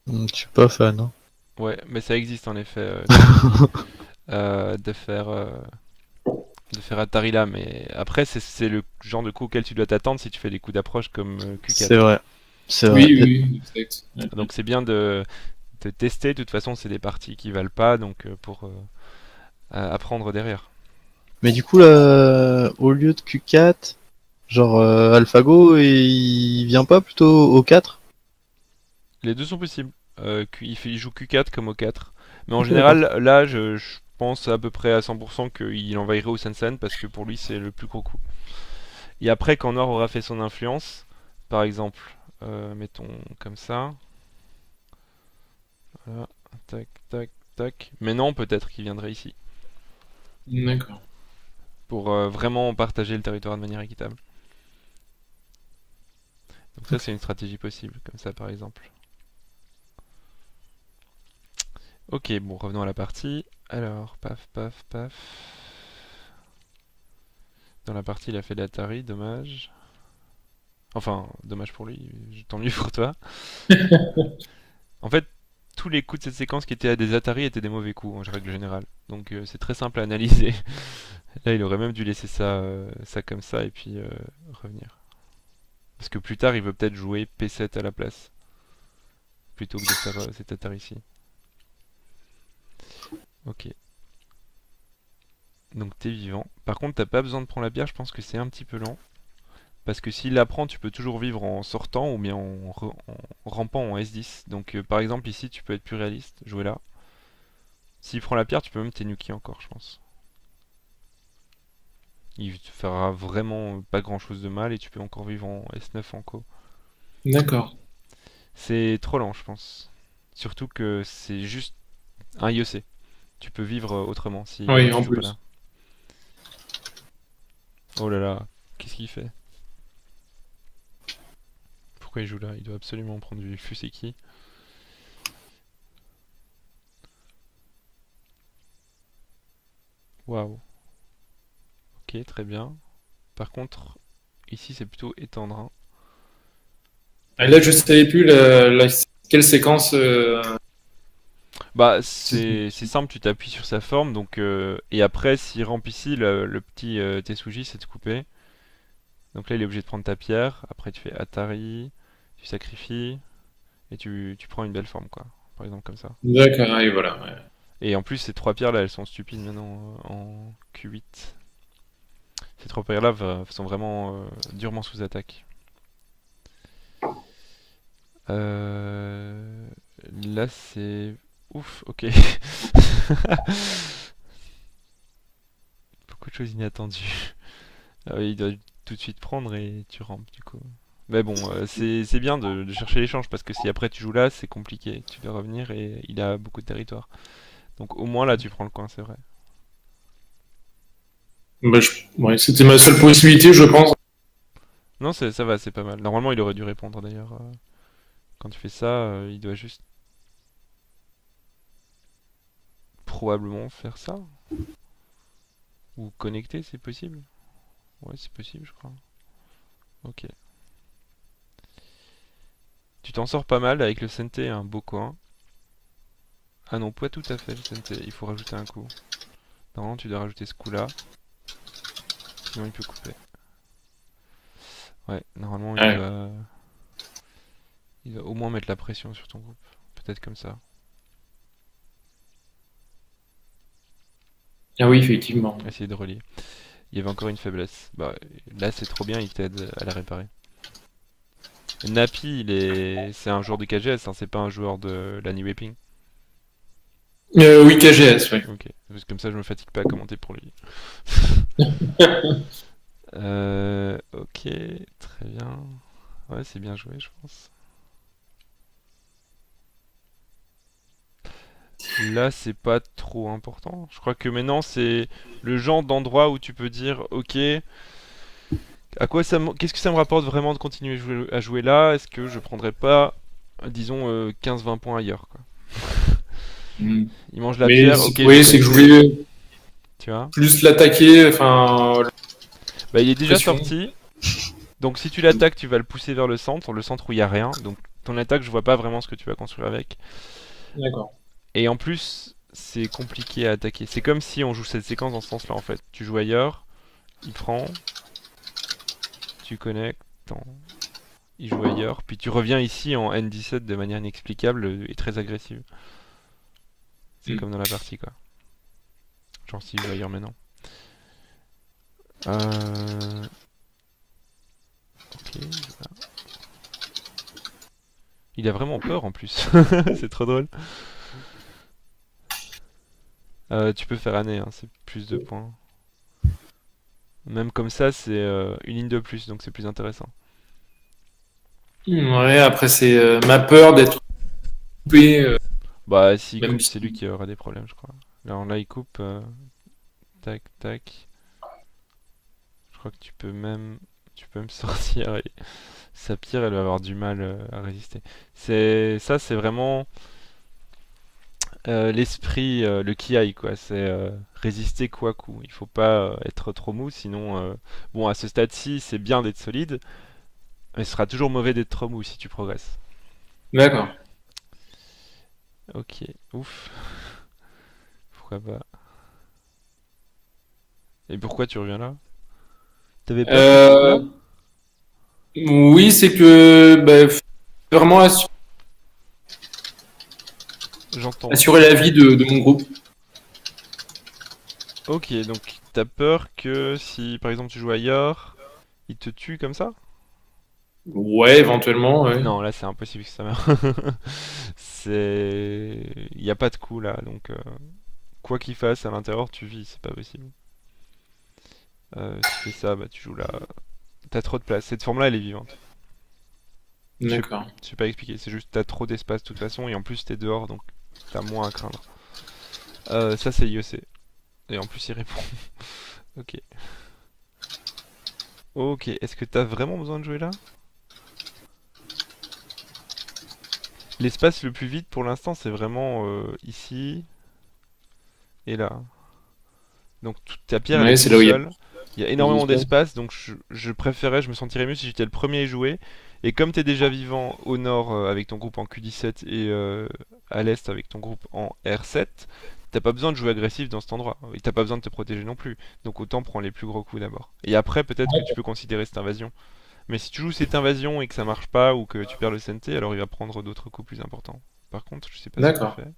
Je suis pas fan. Hein. Ouais, mais ça existe en effet. De faire Atari là, mais après c'est le genre de coup auquel tu dois t'attendre si tu fais des coups d'approche comme Q4. C'est vrai. C'est vrai. Oui, oui, exact. Ouais. Donc c'est bien de tester. De toute façon, c'est des parties qui valent pas, donc pour apprendre derrière. Mais du coup, là, au lieu de Q4, genre AlphaGo, il vient pas plutôt au 4? Les deux sont possibles. Il joue Q4 comme au 4. Mais en Ok, général, là, je pense à peu près à 100% qu'il envahirait au Sansan parce que pour lui, c'est le plus gros coup. Et après, quand Noir aura fait son influence, par exemple, mettons comme ça. Voilà, tac, tac, tac. Mais non, peut-être qu'il viendrait ici. D'accord. Pour vraiment partager le territoire de manière équitable. Donc ça, c'est une stratégie possible, comme ça par exemple. Ok, bon, revenons à la partie. Alors, paf, paf, paf. Dans la partie, il a fait l'Atari, dommage. Enfin, dommage pour lui, tant mieux pour toi. En fait, tous les coups de cette séquence qui étaient à des Atari étaient des mauvais coups en règle générale. Donc c'est très simple à analyser. Là, il aurait même dû laisser ça comme ça et puis revenir. Parce que plus tard, il veut peut-être jouer P7 à la place. Plutôt que de faire cet Atari ici. Ok. Donc t'es vivant. Par contre, t'as pas besoin de prendre la pierre, je pense que c'est un petit peu lent. Parce que s'il la prend, tu peux toujours vivre en sortant ou bien en rampant en S10. Donc par exemple, ici, tu peux être plus réaliste, jouer là. S'il prend la pierre, tu peux même t'énuquer encore, je pense. Il te fera vraiment pas grand chose de mal et tu peux encore vivre en S9 en co. D'accord. C'est trop lent, je pense. Surtout que c'est juste un IEC. Tu peux vivre autrement si Oui, tu en joues pas plus. là. Oh là là, qu'est-ce qu'il fait? Pourquoi il joue là? Il doit absolument prendre du Fuseki. Waouh. Ok, très bien. Par contre, ici c'est plutôt étendre, hein. Et là, je savais plus quelle séquence. Bah c'est simple, tu t'appuies sur sa forme, donc et après s'il rampe ici, le petit Tetsuji c'est de couper. Donc là il est obligé de prendre ta pierre, après tu fais Atari, tu sacrifies, et tu prends une belle forme quoi, par exemple comme ça. D'accord, et voilà. Ouais. Et en plus ces trois pierres là elles sont stupides maintenant en Q8. Ces trois pierres là sont vraiment durement sous attaque. Euh, Là c'est... Ouf, ok. Beaucoup de choses inattendues. Ah oui, il doit tout de suite prendre et tu rampes du coup. Mais bon, c'est bien de chercher l'échange parce que si après tu joues là, c'est compliqué. Tu dois revenir et il a beaucoup de territoire. Donc au moins là, tu prends le coin, c'est vrai. Bah, ouais, c'était ma seule possibilité, je pense. Non, ça va, c'est pas mal. Normalement, il aurait dû répondre d'ailleurs. Quand tu fais ça, il doit juste probablement faire ça. Ou connecter, c'est possible. Ouais, c'est possible, je crois. Ok. Tu t'en sors pas mal avec le Sente, un beau coin. Ah non, pas tout à fait le Sente, il faut rajouter un coup. Normalement, tu dois rajouter ce coup-là. Sinon, il peut couper. Ouais, normalement, Ouais. il doit au moins mettre la pression sur ton groupe. Peut-être comme ça. Ah oui, effectivement. Essayer de relier. Il y avait encore une faiblesse. Bah, là, c'est trop bien, il t'aide à la réparer. Napi, c'est un joueur de KGS, hein, c'est pas un joueur de l'Annie Whipping. Oui, KGS, oui. Ok, parce que comme ça, je me fatigue pas à commenter pour lui. Ok, très bien. Ouais, c'est bien joué, je pense. Là, c'est pas trop important. Je crois que maintenant, c'est le genre d'endroit où tu peux dire, ok, qu'est-ce que ça me rapporte vraiment de continuer à jouer là? Est-ce que je prendrais pas, disons, 15-20 points ailleurs, quoi. Mm. Il mange la Mais pierre, ok, je oui, vais c'est que je connecter. voulais Tu vois? plus l'attaquer, enfin, Bah, il est déjà pression. sorti. Donc, si tu l'attaques, tu vas le pousser vers le centre où il y a rien. Donc, ton attaque, je vois pas vraiment ce que tu vas construire avec. D'accord. Et en plus, c'est compliqué à attaquer. C'est comme si on joue cette séquence dans ce sens-là, en fait. Tu joues ailleurs, il prend, tu connectes, il joue ailleurs, puis tu reviens ici en N17 de manière inexplicable et très agressive. C'est Mm. comme dans la partie, quoi. Genre s'il joue ailleurs maintenant. Ok, voilà. Il a vraiment peur en plus. C'est trop drôle. Tu peux faire année, hein, c'est plus de points. Même comme ça, c'est une ligne de plus, donc c'est plus intéressant. Ouais, après, c'est ma peur d'être coupé, Bah, s'il même coupe, si. c'est lui qui aura des problèmes, je crois. Alors là, il coupe. Tac, tac. Je crois que tu peux même sortir. Et sa pierre, elle va avoir du mal à résister. C'est vraiment l'esprit, le kiai, quoi. C'est résister quoi coup. Il faut pas être trop mou, sinon, bon, à ce stade-ci, c'est bien d'être solide, mais ce sera toujours mauvais d'être trop mou si tu progresses. D'accord. Ok, ouf. Pourquoi pas. Et pourquoi tu reviens là? T'avais peur de ce coup-là? Euh, oui, c'est que vraiment J'entends. assurer la vie de mon groupe. Ok, donc t'as peur que si par exemple tu joues ailleurs, il te tue comme ça? Ouais, éventuellement, ouais. Non, là c'est impossible que ça meure. C'est. Il n'y a pas de coup là, donc quoi qu'il fasse à l'intérieur, tu vis, c'est pas possible. Tu fais ça, bah tu joues là. T'as trop de place. Cette forme-là, elle est vivante. Je sais, D'accord. je sais pas expliquer, c'est juste t'as trop d'espace de toute façon, et en plus t'es dehors, donc t'as moins à craindre. Ça c'est IEC. Et en plus il répond. Ok. Ok, est-ce que t'as vraiment besoin de jouer là? L'espace le plus vide pour l'instant, c'est vraiment ici et là. Donc ta pierre, elle est Ouais, c'est toute là où il y a seule. Il y a plus énormément d'espace. d'espace, donc je préférais, je me sentirais mieux si j'étais le premier à y jouer. Et comme t'es déjà vivant au nord avec ton groupe en Q17 et à l'est avec ton groupe en R7, t'as pas besoin de jouer agressif dans cet endroit. Et t'as pas besoin de te protéger non plus. Donc autant prendre les plus gros coups d'abord. Et après, peut-être que tu peux considérer cette invasion. Mais si tu joues cette invasion et que ça marche pas ou que tu perds le CNT, alors il va prendre d'autres coups plus importants. Par contre, je sais pas ce qu'il D'accord. fait.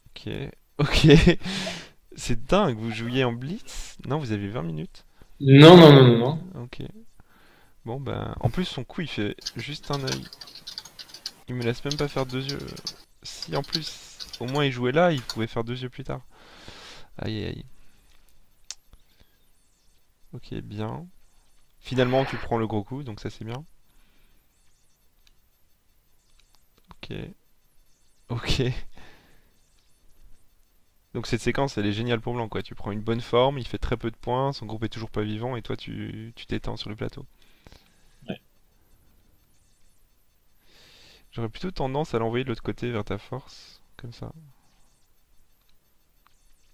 Ok. Ok. C'est dingue, vous jouiez en blitz? Non, vous avez 20 minutes. Non, non, non, non, non. Ok. Bon, bah. En plus, son coup, il fait juste un œil. Il me laisse même pas faire deux yeux. Si en plus, au moins, il jouait là, il pouvait faire deux yeux plus tard. Aïe, aïe, aïe. Ok, bien. Finalement, tu prends le gros coup, donc ça, c'est bien. Ok. Ok. Donc cette séquence, elle est géniale pour Blanc, quoi. Tu prends une bonne forme, il fait très peu de points, son groupe est toujours pas vivant, et toi, tu t'étends sur le plateau. J'aurais plutôt tendance à l'envoyer de l'autre côté vers ta force, comme ça.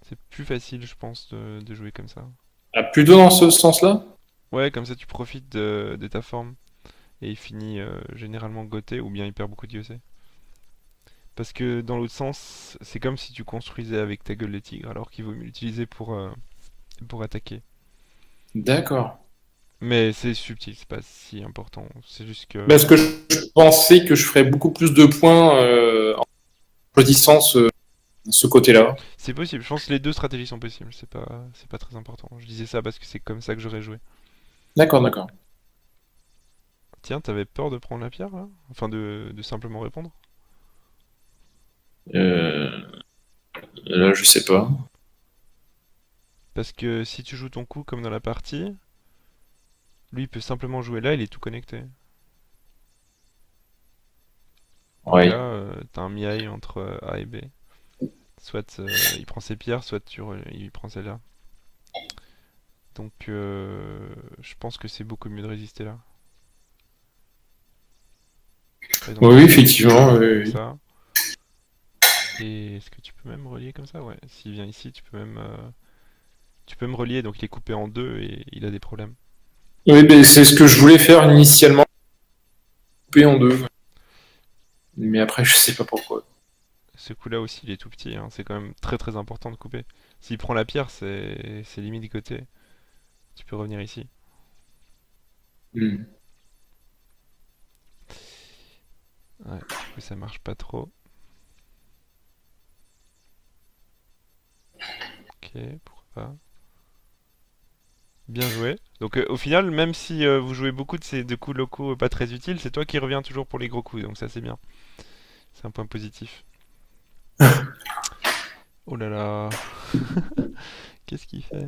C'est plus facile, je pense, de jouer comme ça. Ah, plutôt dans ce sens-là? Ouais, comme ça tu profites de ta forme. Et il finit généralement goté ou bien il perd beaucoup de IEC. Parce que dans l'autre sens, c'est comme si tu construisais avec ta gueule les tigres, alors qu'il vaut mieux l'utiliser pour attaquer. D'accord. Mais c'est subtil, c'est pas si important. C'est juste que. Parce que je pensais que je ferais beaucoup plus de points en choisissant ce côté-là. C'est possible, je pense que les deux stratégies sont possibles, c'est pas très important. Je disais ça parce que c'est comme ça que j'aurais joué. D'accord, d'accord. Tiens, t'avais peur de prendre la pierre là? Enfin de simplement répondre? Euh, Là, je sais pas. Parce que si tu joues ton coup comme dans la partie, lui il peut simplement jouer là, il est tout connecté. Donc là, Ouais. t'as un miaille entre A et B. Soit il prend ses pierres, soit il prend celle-là. Donc je pense que c'est beaucoup mieux de résister là. Par exemple, Oui, oui, tu effectivement. Oui, comme oui. ça. Et est-ce que tu peux même relier comme ça? Ouais, s'il vient ici, tu peux me relier, donc il est coupé en deux et il a des problèmes. Oui, mais c'est ce que je voulais faire initialement, couper en deux. Mais après, je sais pas pourquoi. Ce coup-là aussi, il est tout petit, hein. C'est quand même très très important de couper. S'il prend la pierre, c'est limite du côté. Tu peux revenir ici. Hmm. Ouais, du coup ça marche pas trop. Ok, pourquoi pas. Bien joué. Donc au final, même si vous jouez beaucoup de ces deux coups locaux pas très utiles, c'est toi qui reviens toujours pour les gros coups, donc ça c'est bien. C'est un point positif. Oh là là. Qu'est-ce qu'il fait?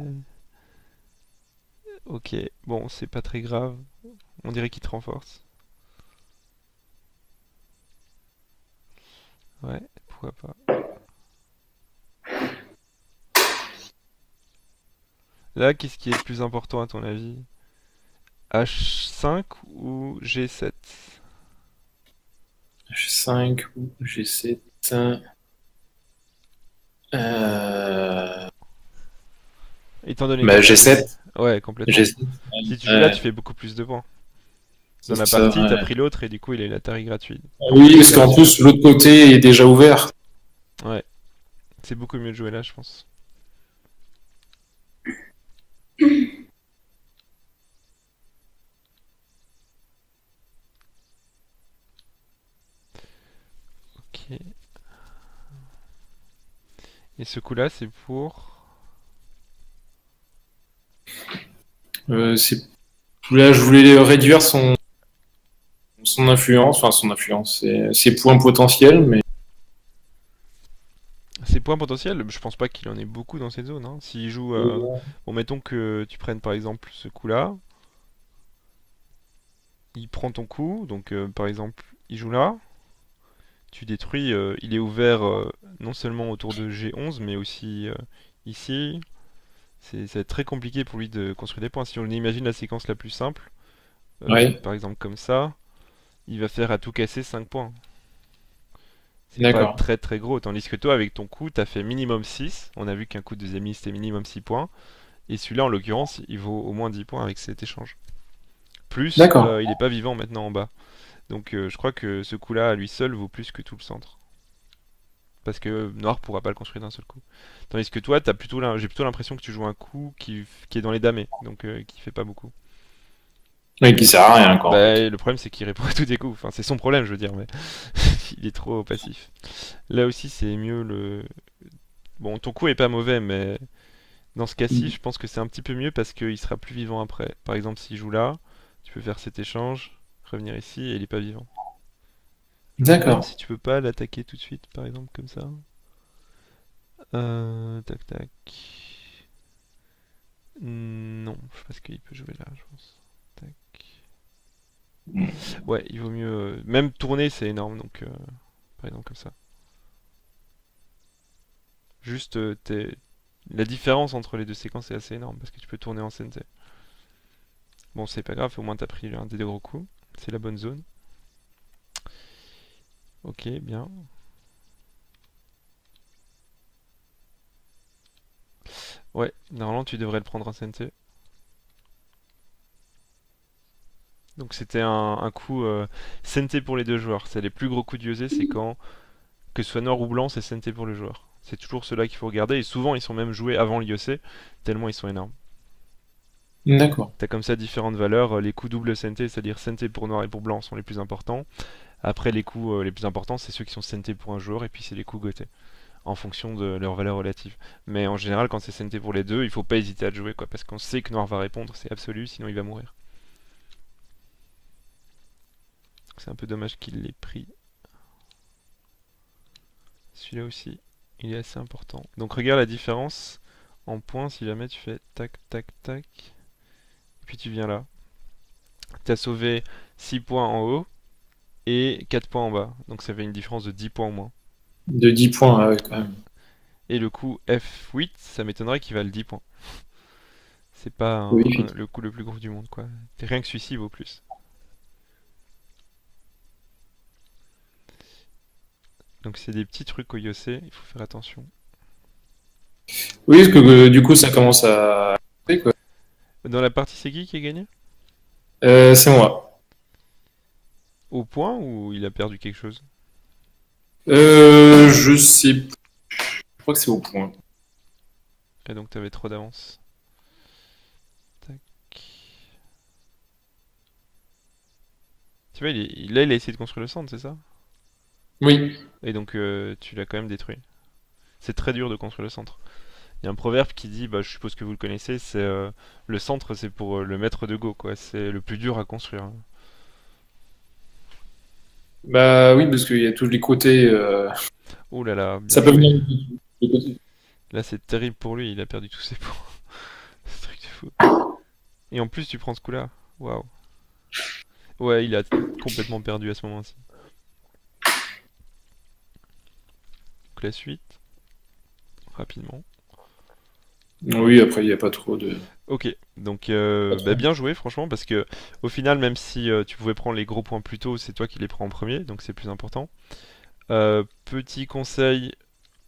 Ok, bon, c'est pas très grave. On dirait qu'il te renforce. Ouais, pourquoi pas. Là, qu'est-ce qui est le plus important à ton avis? H5 ou G7? H5 ou G7. Euh... Étant donné que Bah, t'as... G7. Ouais, complètement. G7. Si tu joues là, Euh, tu fais beaucoup plus de points. Dans la Ça, partie, ouais. t'as pris l'autre et du coup, il a l'Atari gratuit. Oui, parce qu'en plus, l'autre côté est déjà ouvert. Ouais. C'est beaucoup mieux de jouer là, je pense. Ok. Et ce coup-là, c'est pour... C'est... Là, je voulais réduire son influence, enfin son influence, ses points potentiels, mais Ses points potentiels, je pense pas qu'il en ait beaucoup dans cette zone. Hein. S'il joue... Bon, mettons que tu prennes par exemple ce coup-là. Il prend ton coup, donc par exemple, il joue là. Tu détruis, il est ouvert non seulement autour de G11, mais aussi ici. Ça va être très compliqué pour lui de construire des points. Si on imagine la séquence la plus simple, ouais, par exemple comme ça, il va faire à tout casser 5 points. C'est pas d'accord. très très gros. Tandis que toi, avec ton coup, t'as fait minimum 6. On a vu qu'un coup de deuxième liste c'était minimum 6 points. Et celui-là, en l'occurrence, il vaut au moins 10 points avec cet échange. Plus, D'accord. il est pas vivant maintenant en bas. Donc je crois que ce coup-là, à lui seul, vaut plus que tout le centre. Parce que Noir pourra pas le construire d'un seul coup. Tandis que toi, j'ai plutôt l'impression que tu joues un coup qui est dans les damés, donc qui fait pas beaucoup. Mais qui sert à rien, quoi, en fait. Bah, le problème c'est qu'il répond à tous tes coups. Enfin, c'est son problème, je veux dire, mais il est trop passif. Là aussi, c'est mieux le. Bon, ton coup est pas mauvais, mais dans ce cas-ci, je pense que c'est un petit peu mieux parce qu'il sera plus vivant après. Par exemple, s'il joue là, tu peux faire cet échange, revenir ici et il est pas vivant. Je me demande même D'accord. si tu peux pas l'attaquer tout de suite, par exemple, comme ça. Tac tac. Non, je pense qu'il peut jouer là, je pense. Tac. Ouais, il vaut mieux. Même tourner, c'est énorme, donc par exemple comme ça. Juste, la différence entre les deux séquences est assez énorme parce que tu peux tourner en sensei. Bon, c'est pas grave, au moins t'as pris un des deux gros coups. C'est la bonne zone. Ok, bien. Ouais, normalement tu devrais le prendre en sensei. Donc c'était un coup sensei pour les deux joueurs. C'est les plus gros coups de Yosei, c'est quand que ce soit noir ou blanc, c'est sensei pour le joueur. C'est toujours ceux-là qu'il faut regarder et souvent ils sont même joués avant l'IOC tellement ils sont énormes. D'accord. T'as comme ça différentes valeurs. Les coups double sensei, c'est-à-dire sensei pour noir et pour blanc, sont les plus importants. Après les coups les plus importants, c'est ceux qui sont sensei pour un joueur et puis c'est les coups goté en fonction de leur valeur relative. Mais en général, quand c'est sensei pour les deux, il faut pas hésiter à le jouer quoi, parce qu'on sait que noir va répondre, c'est absolu, sinon il va mourir. C'est un peu dommage qu'il l'ait pris. Celui-là aussi, il est assez important. Donc regarde la différence en points si jamais tu fais tac tac tac. Et puis tu viens là. Tu as sauvé 6 points en haut et 4 points en bas. Donc ça fait une différence de 10 points en moins. De 10 points, ah ouais, quand même. Et le coup F8, ça m'étonnerait qu'il vaille 10 points. C'est pas Oui, le coup le plus gros du monde quoi. Rien que celui-ci vaut plus. Donc c'est des petits trucs au Yose, il faut faire attention. oui, parce que du coup, ça commence à... Oui, quoi. Dans la partie, c'est qui a gagné? C'est moi. Au point ou il a perdu quelque chose? Je sais plus. Je crois que c'est au point. Et donc t'avais trop d'avance. Tac. Tu vois, là il a essayé de construire le centre, c'est ça? Oui. Et donc tu l'as quand même détruit. C'est très dur de construire le centre. Il y a un proverbe qui dit, bah, je suppose que vous le connaissez, c'est le centre c'est pour le maître de Go, quoi. C'est le plus dur à construire. Hein. Bah oui, parce qu'il y a tous les côtés... Oh là là, bien Ça peut joué. venir des côtés. Là c'est terrible pour lui, il a perdu tous ses points. C'est un truc de fou. Et en plus tu prends ce coup-là. Waouh. Ouais, il a complètement perdu à ce moment-ci. Donc la suite, rapidement. Oui, après, il n'y a pas trop de... Ok, donc pas trop. bien joué franchement parce que au final même si tu pouvais prendre les gros points plus tôt, c'est toi qui les prends en premier, donc c'est plus important. Petit conseil,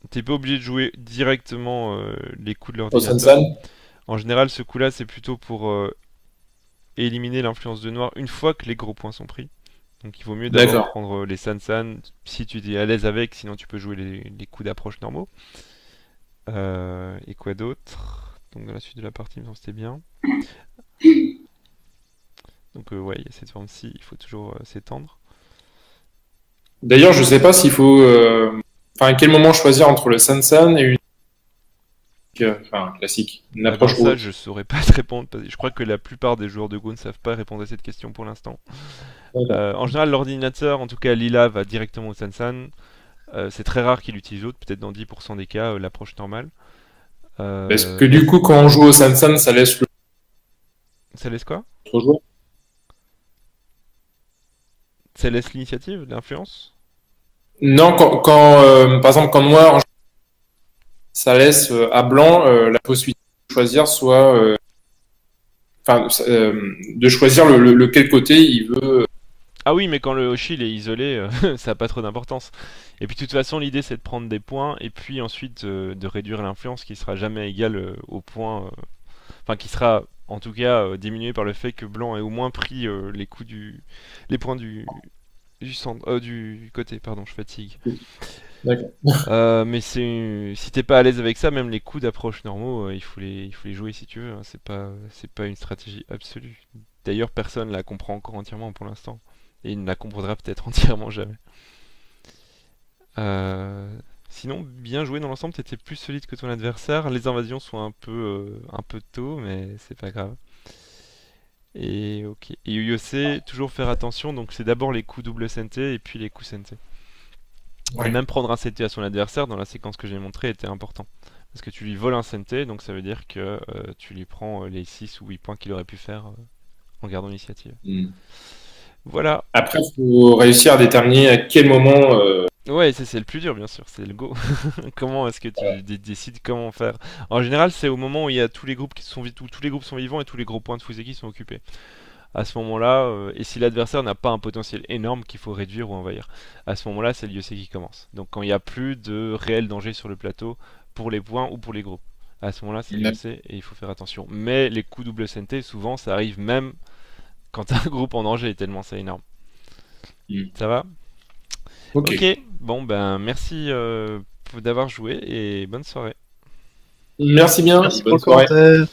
t'es pas obligé de jouer directement les coups de Au l'ordinateur. Sansan. En général ce coup là c'est plutôt pour et éliminer l'influence de noir une fois que les gros points sont pris. Donc il vaut mieux d'abord D'accord. prendre les San si tu es à l'aise avec, sinon tu peux jouer les coups d'approche normaux. Et quoi d'autre? Donc dans la suite de la partie, il me semble que c'était bien. Donc ouais, il y a cette forme-ci, il faut toujours s'étendre. D'ailleurs, je sais pas s'il faut. Enfin, à quel moment choisir entre le Sansan et une. Enfin, classique. Une Alors approche ça, haute. je saurais pas te répondre. Je crois que la plupart des joueurs de Go ne savent pas répondre à cette question pour l'instant. En général, l'ordinateur, en tout cas Lila, va directement au Sansan. C'est très rare qu'il utilise l'autre, peut-être dans 10% des cas, l'approche normale. Parce que du coup, quand on joue au Sansan, ça laisse Ça laisse quoi? l'autre joueur. Ça laisse l'initiative, l'influence? Non, par exemple, quand noir, ça laisse à blanc la possibilité de choisir soit. Enfin, de choisir lequel côté il veut. Ah oui, mais quand le Hoshi il est isolé, ça n'a pas trop d'importance. Et puis de toute façon, l'idée c'est de prendre des points et puis ensuite de réduire l'influence qui sera jamais égale au point. Enfin, qui sera en tout cas diminué par le fait que blanc ait au moins pris les points du centre, du côté. Pardon, je fatigue. D'accord. Mais si t'es pas à l'aise avec ça, même les coups d'approche normaux, il faut les jouer si tu veux. Hein. C'est pas une stratégie absolue. D'ailleurs, personne la comprend encore entièrement pour l'instant. Et il ne la comprendra peut-être entièrement jamais. Euh, Sinon, bien joué dans l'ensemble, t'étais plus solide que ton adversaire. Les invasions sont un peu tôt, mais c'est pas grave. Et ok. Et UOC, toujours faire attention, donc c'est d'abord les coups double SNT et puis les coups SNT. Et Ouais. même prendre un CT à son adversaire dans la séquence que j'ai montrée était important. Parce que tu lui voles un CT, donc ça veut dire que tu lui prends les 6 ou 8 points qu'il aurait pu faire en gardant l'initiative. Hmm. Voilà. Après, il faut réussir à déterminer à quel moment. Ouais, c'est le plus dur, bien sûr, c'est le go. Comment est-ce que tu décides comment faire? En général, c'est au moment où il y a tous les groupes qui sont où tous les groupes sont vivants et tous les gros points de Fuseki sont occupés. À ce moment-là, et si l'adversaire n'a pas un potentiel énorme qu'il faut réduire ou envahir, à ce moment-là, c'est l'IEC qui commence. Donc quand il n'y a plus de réel danger sur le plateau pour les points ou pour les groupes, à ce moment-là, c'est l'IEC et il faut faire attention. Mais les coups double SNT, souvent, ça arrive même quand t'as un groupe en danger, tellement c'est énorme. Ça va? Ok. Ok, bon ben merci d'avoir joué et bonne soirée. Merci bien. Merci pour Bonne le soirée. commentaire.